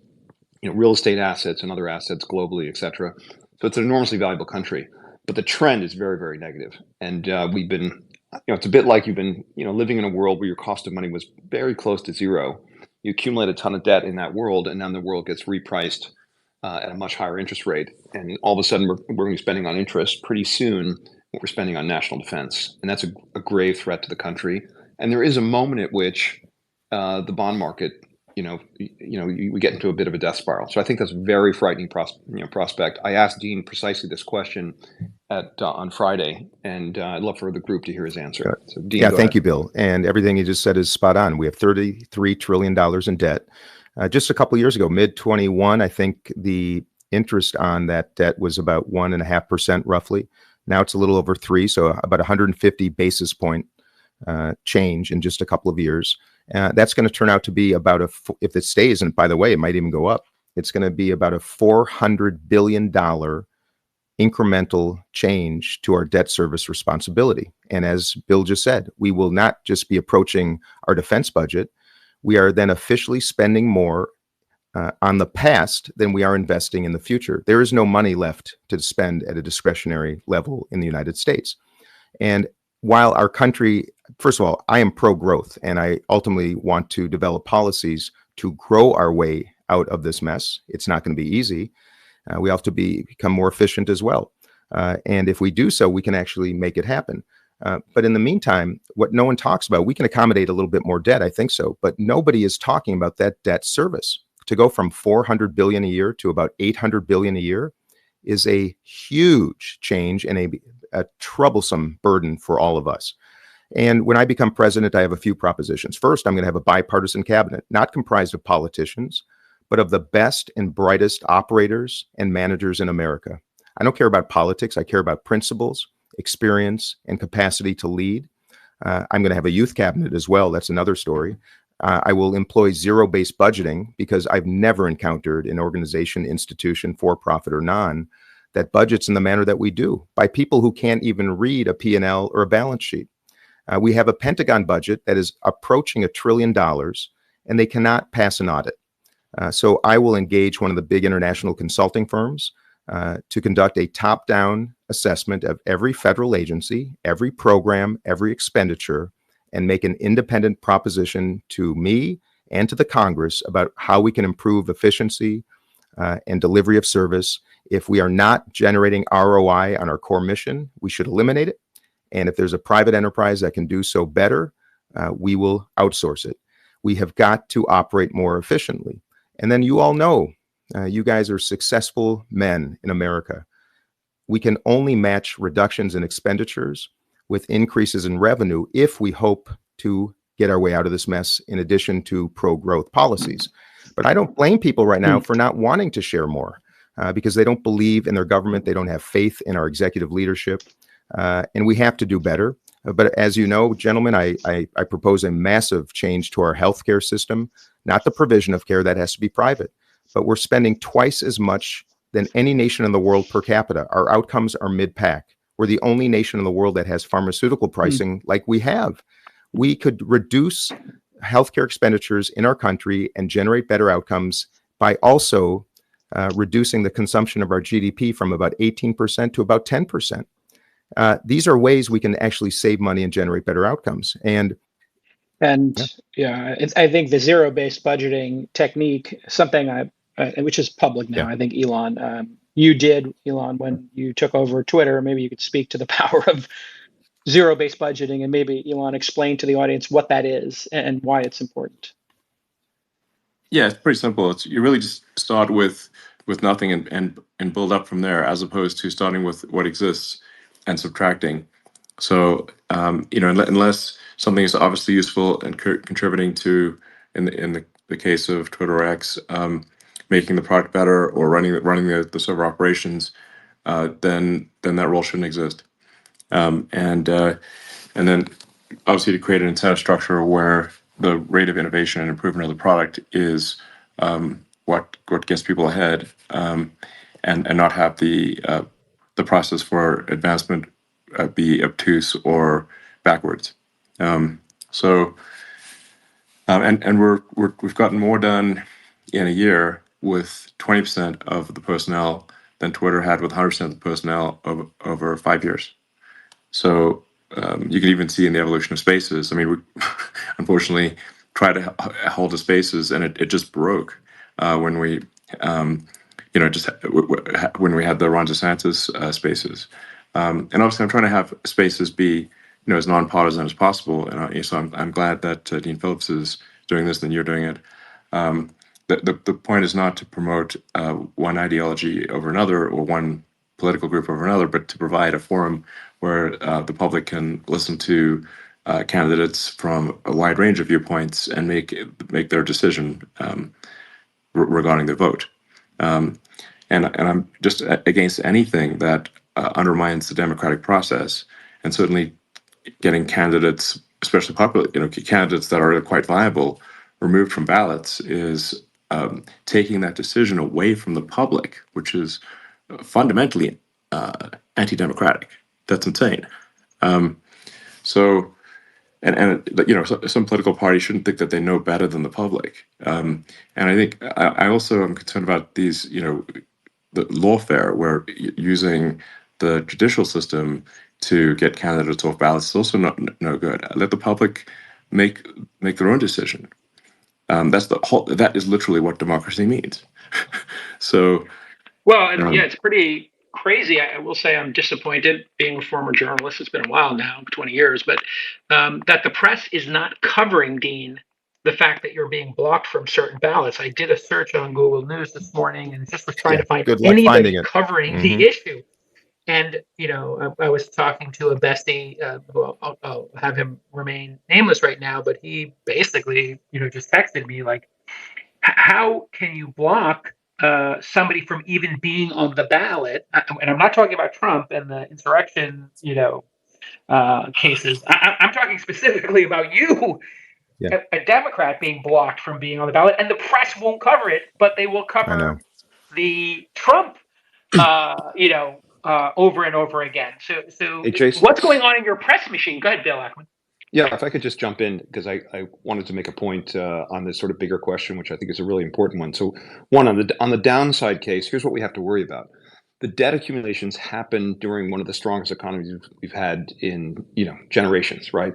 real estate assets and other assets globally, et cetera. So it's an enormously valuable country, but the trend is very, very negative. And we've been, it's a bit like you've been, living in a world where your cost of money was very close to zero. You accumulate a ton of debt in that world, and then the world gets repriced at a much higher interest rate. And all of a sudden we're going to be spending on interest pretty soon what we're spending on national defense. And that's a grave threat to the country. And there is a moment at which the bond market, we get into a bit of a death spiral. So I think that's a very frightening prospect. I asked Dean precisely this question on Friday, and I'd love for the group to hear his answer. So Dean, thank you, Bill. And everything you just said is spot on. We have $33 trillion in debt. Just a couple of years ago, mid-21, I think the interest on that debt was about 1.5% roughly. Now it's a little over 3%, so about 150 basis point change in just a couple of years. That's going to turn out to be about if it stays, and by the way, it might even go up, it's going to be about a $400 billion incremental change to our debt service responsibility. And as Bill just said, we will not just be approaching our defense budget. We are then officially spending more on the past than we are investing in the future. There is no money left to spend at a discretionary level in the United States. And while our country, first of all, I am pro-growth, and I ultimately want to develop policies to grow our way out of this mess. It's not going to be easy. We have to become more efficient as well. And if we do so, we can actually make it happen. But in the meantime, what no one talks about, we can accommodate a little bit more debt, I think so, but nobody is talking about that debt service. To go from $400 billion a year to about $800 billion a year is a huge change and a troublesome burden for all of us. And when I become president, I have a few propositions. First, I'm going to have a bipartisan cabinet, not comprised of politicians, but of the best and brightest operators and managers in America. I don't care about politics. I care about principles, experience, and capacity to lead. I'm going to have a youth cabinet as well. That's another story. I will employ zero-based budgeting because I've never encountered an organization, institution, for-profit or non, that budgets in the manner that we do by people who can't even read a P&L or a balance sheet. We have a Pentagon budget that is approaching $1 trillion, and they cannot pass an audit. So I will engage one of the big international consulting firms to conduct a top-down assessment of every federal agency, every program, every expenditure, and make an independent proposition to me and to the Congress about how we can improve efficiency and delivery of service. If we are not generating ROI on our core mission, we should eliminate it. And if there's a private enterprise that can do so better, we will outsource it. We have got to operate more efficiently. And then you all know, you guys are successful men in America. We can only match reductions in expenditures with increases in revenue if we hope to get our way out of this mess, in addition to pro-growth policies. But I don't blame people right now for not wanting to share more because they don't believe in their government. They don't have faith in our executive leadership. And we have to do better. But as you know, gentlemen, I propose a massive change to our healthcare system, not the provision of care that has to be private, but we're spending twice as much than any nation in the world per capita. Our outcomes are mid-pack. We're the only nation in the world that has pharmaceutical pricing like we have. We could reduce healthcare expenditures in our country and generate better outcomes by also reducing the consumption of our GDP from about 18% to about 10%. These are ways we can actually save money and generate better outcomes. And I think the zero-based budgeting technique, something which is public now. I think Elon, you did, Elon, when you took over Twitter. Maybe you could speak to the power of zero-based budgeting, and maybe Elon explain to the audience what that is and why it's important. Yeah, it's pretty simple. You really just start with nothing and build up from there, as opposed to starting with what exists and subtracting. So unless something is obviously useful and contributing to, in the case of Twitter X, making the product better or running the server operations, then that role shouldn't exist. And then obviously to create an incentive structure where the rate of innovation and improvement of the product is what gets people ahead, and not have the process for advancement be obtuse or backwards. We've gotten more done in a year with 20% of the personnel than Twitter had with 100% of the personnel over 5 years. So you can even see in the evolution of Spaces. I mean, we unfortunately tried to hold the Spaces, and it just broke when we, when we had the Ron DeSantis Spaces. And obviously, I'm trying to have Spaces be, as nonpartisan as possible. And so I'm glad that Dean Phillips is doing this, and you're doing it. The point is not to promote one ideology over another or one political group over another, but to provide a forum where the public can listen to candidates from a wide range of viewpoints and make their decision regarding the vote. And I'm just against anything that undermines the democratic process, and certainly getting candidates, especially popular, candidates that are quite viable, removed from ballots is taking that decision away from the public, which is fundamentally anti-democratic. That's insane. Some political parties shouldn't think that they know better than the public. And I think I also am concerned about these, the lawfare, where using the judicial system to get candidates off ballots is also no good. Let the public make their own decision. That is literally what democracy means. So, it's pretty crazy. I will say I'm disappointed, being a former journalist. It's been a while now, 20 years, but that the press is not covering, Dean, the fact that you're being blocked from certain ballots. I did a search on Google News this morning and just was trying to find anybody covering the issue. And, I was talking to a bestie, who I'll have him remain nameless right now, but he basically, just texted me like, how can you block somebody from even being on the ballot. And I'm not talking about Trump and the insurrection, cases. I'm talking specifically about you, Yeah. a Democrat, being blocked from being on the ballot, and the press won't cover it, but they will I know. cover the Trump, over and over again. So Hey, Jason. what's going on in your press machine? Go ahead, Bill Ackman. Yeah, if I could just jump in, because I wanted to make a point on this sort of bigger question, which I think is a really important one. So, one, on the downside case, here's what we have to worry about. The debt accumulations happened during one of the strongest economies we've had in generations, right?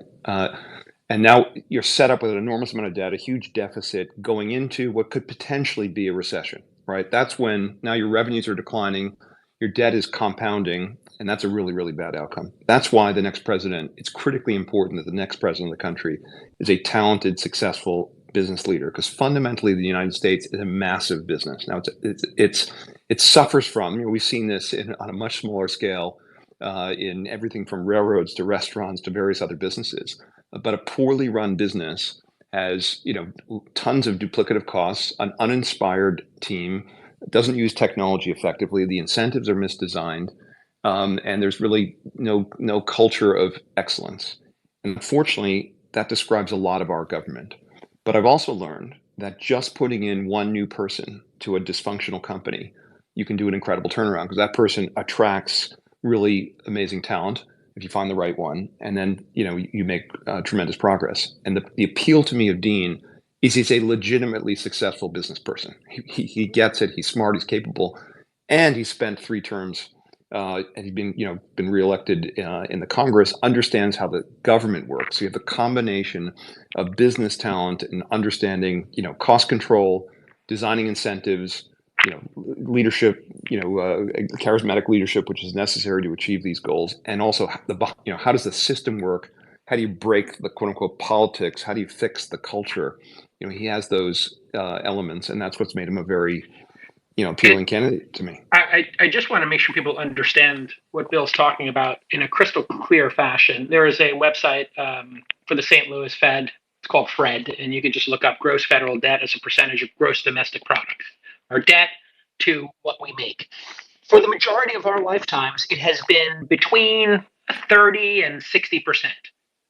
And now you're set up with an enormous amount of debt, a huge deficit going into what could potentially be a recession, right? That's when now your revenues are declining, your debt is compounding, and that's a really, really bad outcome. That's why the next president, it's critically important that the next president of the country is a talented, successful business leader, because fundamentally the United States is a massive business. Now it suffers from, we've seen this on a much smaller scale in everything from railroads to restaurants to various other businesses. But a poorly run business has, tons of duplicative costs, an uninspired team, doesn't use technology effectively, the incentives are misdesigned, and there's really no culture of excellence. And unfortunately, that describes a lot of our government. But I've also learned that just putting in one new person to a dysfunctional company, you can do an incredible turnaround, because that person attracts really amazing talent if you find the right one, and then you make tremendous progress. And the appeal to me of Dean is he's a legitimately successful business person. He gets it. He's smart. He's capable, and he spent 3 terms and he's been reelected in the Congress. Understands how the government works. So you have the combination of business talent and understanding, cost control, designing incentives, leadership, charismatic leadership, which is necessary to achieve these goals, and also how does the system work? How do you break the quote unquote politics? How do you fix the culture? He has those elements, and that's what's made him a very appealing candidate to me. I just want to make sure people understand what Bill's talking about in a crystal clear fashion. There is a website for the St. Louis Fed. It's called FRED, and you can just look up gross federal debt as a percentage of gross domestic product. Our debt to what we make. For the majority of our lifetimes, it has been between 30 and 60%.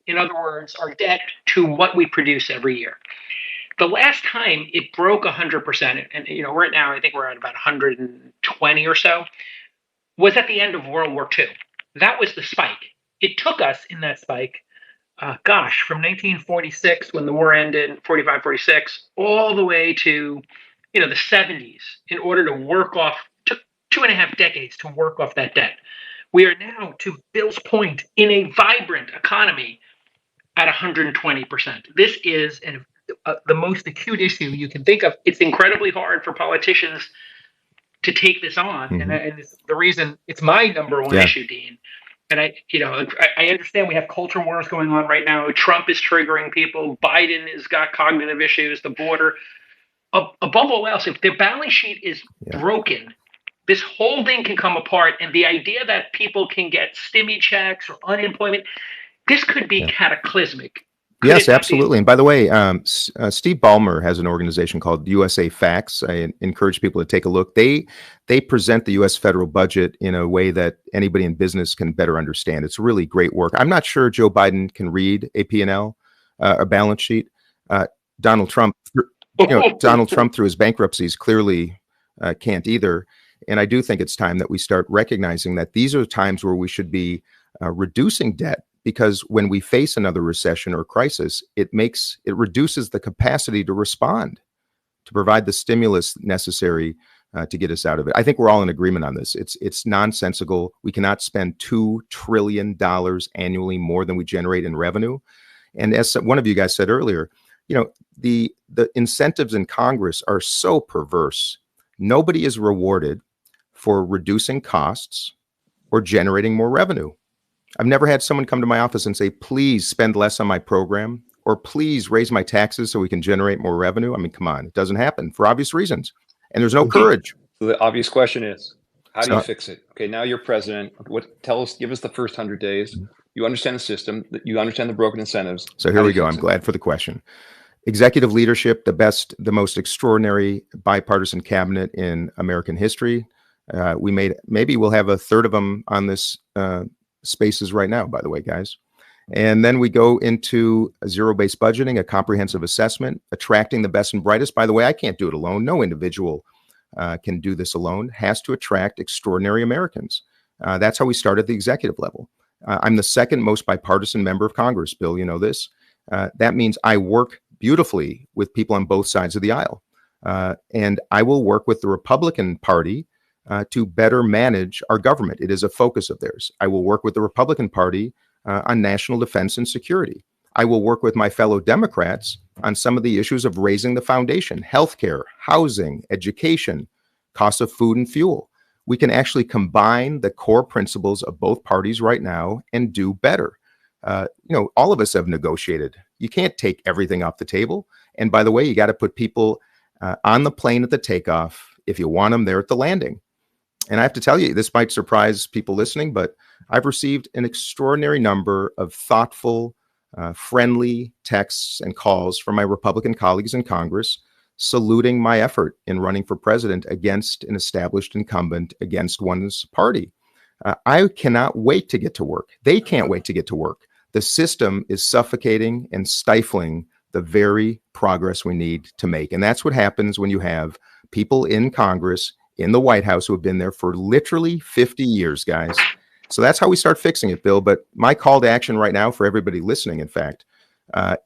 In other words, our debt to what we produce every year. The last time it broke 100%, and right now I think we're at about 120 or so, was at the end of World War II. That was the spike. It took us in that spike, from 1946 when the war ended, 45, 46, all the way to the 70s in order to work off. Took 2.5 decades to work off that debt. We are now, to Bill's point, in a vibrant economy at 120%. This is the most acute issue you can think of. It's incredibly hard for politicians to take this on, Mm-hmm. and it's the reason it's my number one issue, Dean. And I understand we have culture wars going on right now. Trump is triggering people. Biden has got cognitive issues. The border. Above all else, if the balance sheet is broken, this whole thing can come apart. And the idea that people can get stimmy checks or unemployment, this could be cataclysmic. Yes, absolutely. And by the way, Steve Ballmer has an organization called USA Facts. I encourage people to take a look. They present the U.S. federal budget in a way that anybody in business can better understand. It's really great work. I'm not sure Joe Biden can read a P&L, a balance sheet. Donald Trump through his bankruptcies clearly can't either. And I do think it's time that we start recognizing that these are times where we should be reducing debt. Because when we face another recession or crisis, it reduces the capacity to respond, to provide the stimulus necessary to get us out of it. I think we're all in agreement on this. It's nonsensical. We cannot spend $2 trillion annually more than we generate in revenue. And as one of you guys said earlier, the incentives in Congress are so perverse. Nobody is rewarded for reducing costs or generating more revenue. I've never had someone come to my office and say, please spend less on my program, or please raise my taxes so we can generate more revenue. I mean, come on, it doesn't happen for obvious reasons. And there's no courage. So the obvious question is, how do you fix it? Okay, now you're president. Give us the first 100 days. You understand the system, you understand the broken incentives. So here we go. I'm glad for the question. executive leadership, the most extraordinary bipartisan cabinet in American history. Maybe we'll have a third of them on this spaces right now, by the way, guys. And then we go into a zero-based budgeting, a comprehensive assessment, attracting the best and brightest. By the way, I can't do it alone. No individual can do this alone. Has to attract extraordinary Americans. That's how we start at the executive level. I'm the second most bipartisan member of Congress, Bill. You know this. That means I work beautifully with people on both sides of the aisle. And I will work with the Republican Party to better manage our government. It is a focus of theirs. I will work with the Republican Party on national defense and security. I will work with my fellow Democrats on some of the issues of raising the foundation, healthcare, housing, education, cost of food and fuel. We can actually combine the core principles of both parties right now and do better. All of us have negotiated. You can't take everything off the table. And by the way, you got to put people on the plane at the takeoff if you want them there at the landing. And I have to tell you, this might surprise people listening, but I've received an extraordinary number of thoughtful, friendly texts and calls from my Republican colleagues in Congress saluting my effort in running for president against an established incumbent against one's party. I cannot wait to get to work. They can't wait to get to work. The system is suffocating and stifling the very progress we need to make. And that's what happens when you have people in Congress, in the White House, who have been there for literally 50 years, guys. So that's how we start fixing it, Bill. But my call to action right now for everybody listening, in fact,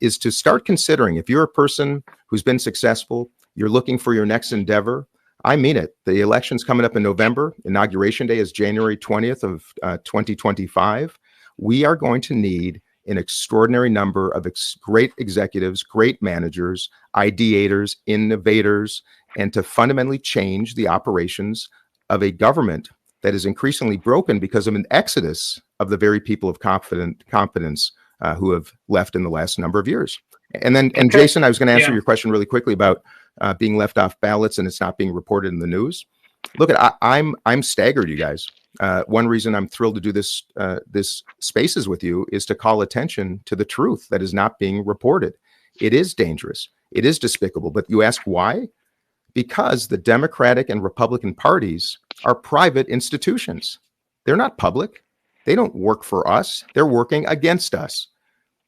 is to start considering, if you're a person who's been successful, you're looking for your next endeavor, I mean it. The election's coming up in November. Inauguration Day is January 20th of 2025. We are going to need an extraordinary number of great executives, great managers, ideators, innovators, and to fundamentally change the operations of a government that is increasingly broken because of an exodus of the very people of competence who have left in the last number of years. And Jason, I was going to answer your question really quickly about being left off ballots and it's not being reported in the news. Look, I'm staggered, you guys. One reason I'm thrilled to do this spaces with you is to call attention to the truth that is not being reported. It is dangerous. It is despicable. But you ask why? Because the Democratic and Republican parties are private institutions. They're not public. They don't work for us. They're working against us.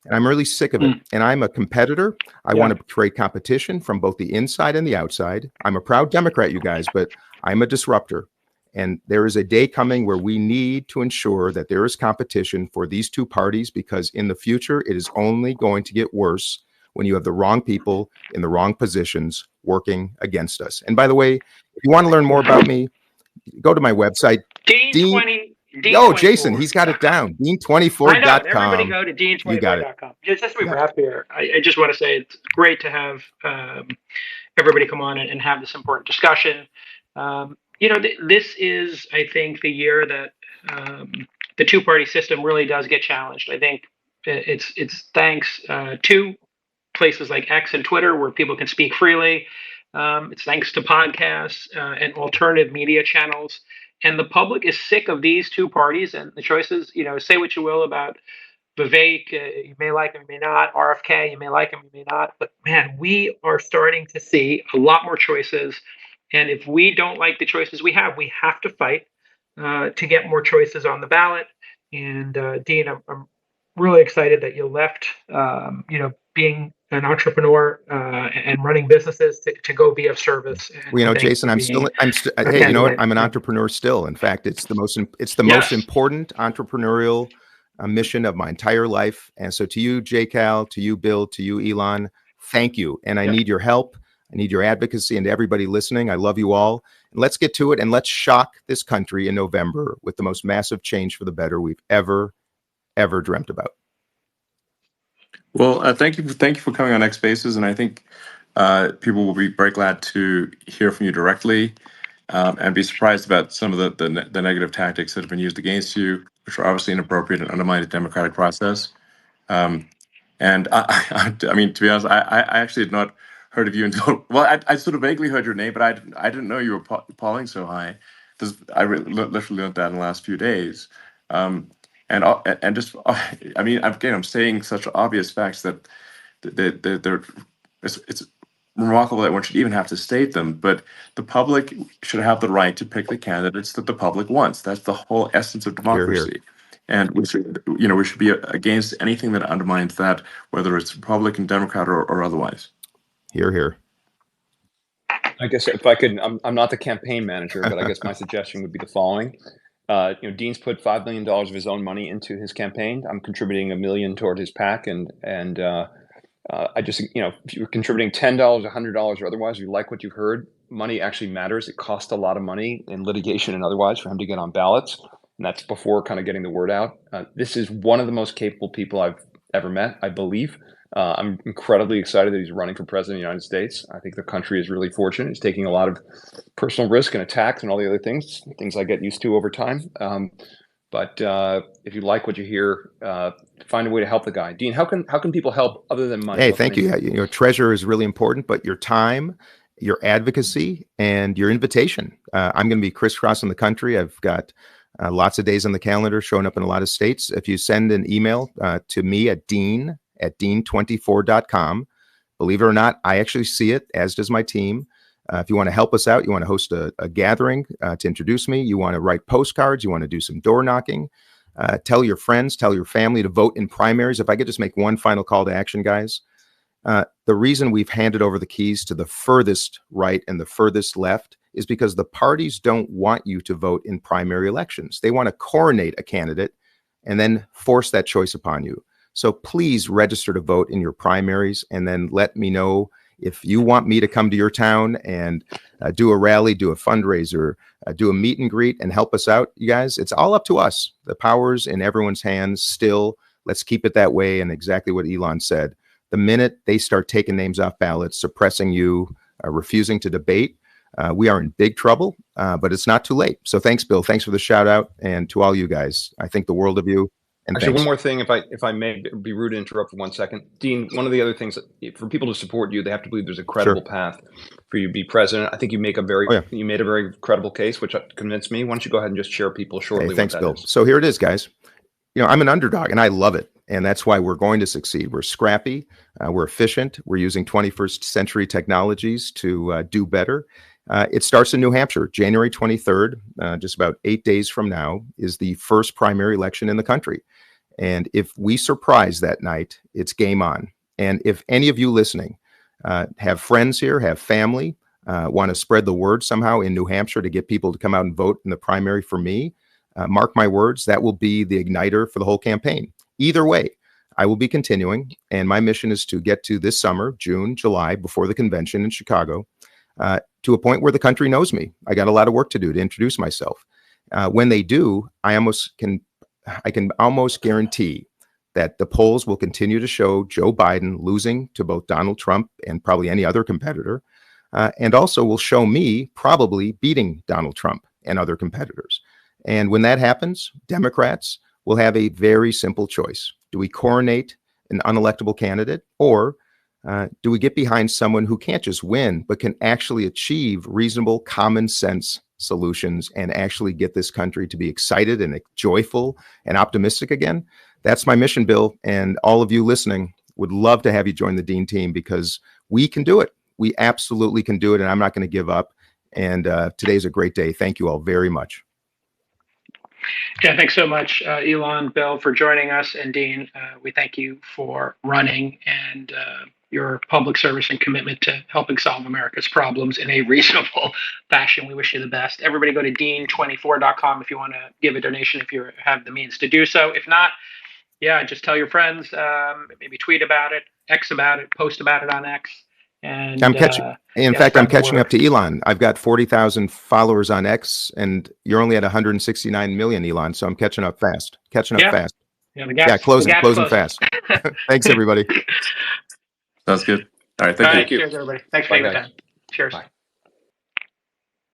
And I'm really sick of it. And I'm a competitor. I want to create competition from both the inside and the outside. I'm a proud Democrat, you guys, but I'm a disruptor. And there is a day coming where we need to ensure that there is competition for these two parties, because in the future, it is only going to get worse when you have the wrong people in the wrong positions working against us. And by the way, if you want to learn more about me, go to my website. Jason, he's got it down. Dean24.com. I know. Everybody go to Dean24.com. Just as we wrap here, I just want to say it's great to have everybody come on and have this important discussion. This is, I think, the year that the two-party system really does get challenged. I think it's thanks to places like X and Twitter where people can speak freely. It's thanks to podcasts and alternative media channels. And the public is sick of these two parties and the choices. Say what you will about Vivek, you may like him, you may not. RFK, you may like him, you may not. But man, we are starting to see a lot more choices. And if we don't like the choices we have to fight to get more choices on the ballot. And Dean, I'm really excited that you left, being an entrepreneur and running businesses to go be of service. And Jason, hey, you know what? I'm an entrepreneur still. In fact, it's the most important entrepreneurial mission of my entire life. And so to you, J-Cal, to you, Bill, to you, Elon, thank you. And I need your help. I need your advocacy, and to everybody listening, I love you all. And let's get to it, and let's shock this country in November with the most massive change for the better we've ever dreamt about. Well, thank you for coming on X Spaces, and I think people will be very glad to hear from you directly, and be surprised about some of the negative tactics that have been used against you, which are obviously inappropriate and undermine the democratic process. And I mean, to be honest, I actually had not heard of you until, well, I sort of vaguely heard your name, but I didn't know you were polling so high. I literally learned that in the last few days. And just, I mean, again, I'm saying such obvious facts that they're it's remarkable that one should even have to state them, but the public should have the right to pick the candidates that the public wants. That's the whole essence of democracy. Hear. And we should be against anything that undermines that, whether it's Republican, Democrat, or otherwise. Hear. I guess if I could, I'm not the campaign manager, but I guess my suggestion would be the following. Dean's put $5 million of his own money into his campaign. I'm contributing $1 million toward his PAC, and I just, if you're contributing $10, $100, or otherwise, you like what you've heard, money actually matters. It costs a lot of money in litigation and otherwise for him to get on ballots, and that's before kind of getting the word out. This is one of the most capable people I've ever met, I believe. I'm incredibly excited that he's running for president of the United States. I think the country is really fortunate. He's taking a lot of personal risk and attacks and all the other things I get used to over time. But if you like what you hear, find a way to help the guy. Dean, how can people help other than money? Hey, thank you. Treasure is really important, but your time, your advocacy, and your invitation. I'm going to be crisscrossing the country. I've got lots of days on the calendar, showing up in a lot of states. If you send an email to me at dean@dean24.com, believe it or not, I actually see it, as does my team. If you want to help us out, you want to host a gathering to introduce me, you want to write postcards, you want to do some door knocking, tell your friends, tell your family to vote in primaries. If I could just make one final call to action, guys. The reason we've handed over the keys to the furthest right and the furthest left is because the parties don't want you to vote in primary elections. They want to coronate a candidate and then force that choice upon you. So please register to vote in your primaries, and then let me know if you want me to come to your town and do a rally, do a fundraiser, do a meet and greet, and help us out, you guys. It's all up to us. The power's in everyone's hands still. Let's keep it that way. And exactly what Elon said, the minute they start taking names off ballots, suppressing you, refusing to debate, we are in big trouble, but it's not too late. So thanks, Bill. Thanks for the shout out. And to all you guys, I think the world of you. And actually, thanks. one more thing, if I may be rude to interrupt for 1 second. Dean, one of the other things, for people to support you, they have to believe there's a credible path for you to be president. I think you make you made a very credible case, which convinced me. Why don't you go ahead and just share people shortly? Hey, thanks, Bill. So here it is, guys. I'm an underdog, and I love it. And that's why we're going to succeed. We're scrappy. We're efficient. We're using 21st century technologies to do better. It starts in New Hampshire, January 23rd, just about 8 days from now, is the first primary election in the country. And if we surprise that night, it's game on. And if any of you listening have friends here, have family, want to spread the word somehow in New Hampshire to get people to come out and vote in the primary for me, mark my words, that will be the igniter for the whole campaign. Either way, I will be continuing. And my mission is to get to this summer, June, July, before the convention in Chicago, to a point where the country knows me. I got a lot of work to do to introduce myself. When they do, I can almost guarantee that the polls will continue to show Joe Biden losing to both Donald Trump and probably any other competitor, and also will show me probably beating Donald Trump and other competitors. And when that happens, Democrats will have a very simple choice. Do we coronate an unelectable candidate, or do we get behind someone who can't just win, but can actually achieve reasonable common sense solutions and actually get this country to be excited and joyful and optimistic again? That's my mission, Bill. And all of you listening, would love to have you join the Dean team, because we can do it. We absolutely can do it. And I'm not going to give up. And today's a great day. Thank you all very much. Yeah, thanks so much, Elon, Bill, for joining us. And Dean, we thank you for running and your public service and commitment to helping solve America's problems in a reasonable fashion. We wish you the best. Everybody go to dean24.com if you want to give a donation, if you have the means to do so. If not, yeah, just tell your friends, maybe tweet about it, X about it, post about it on X. And I'm catching. In fact, I'm catching up to Elon. I've got 40,000 followers on X, and you're only at 169 million, Elon. So I'm catching up fast. Fast. Yeah, closing fast. Thanks, everybody. Sounds good. All right. Thank you. Cheers, everybody. Thanks for taking the time. Cheers. Bye.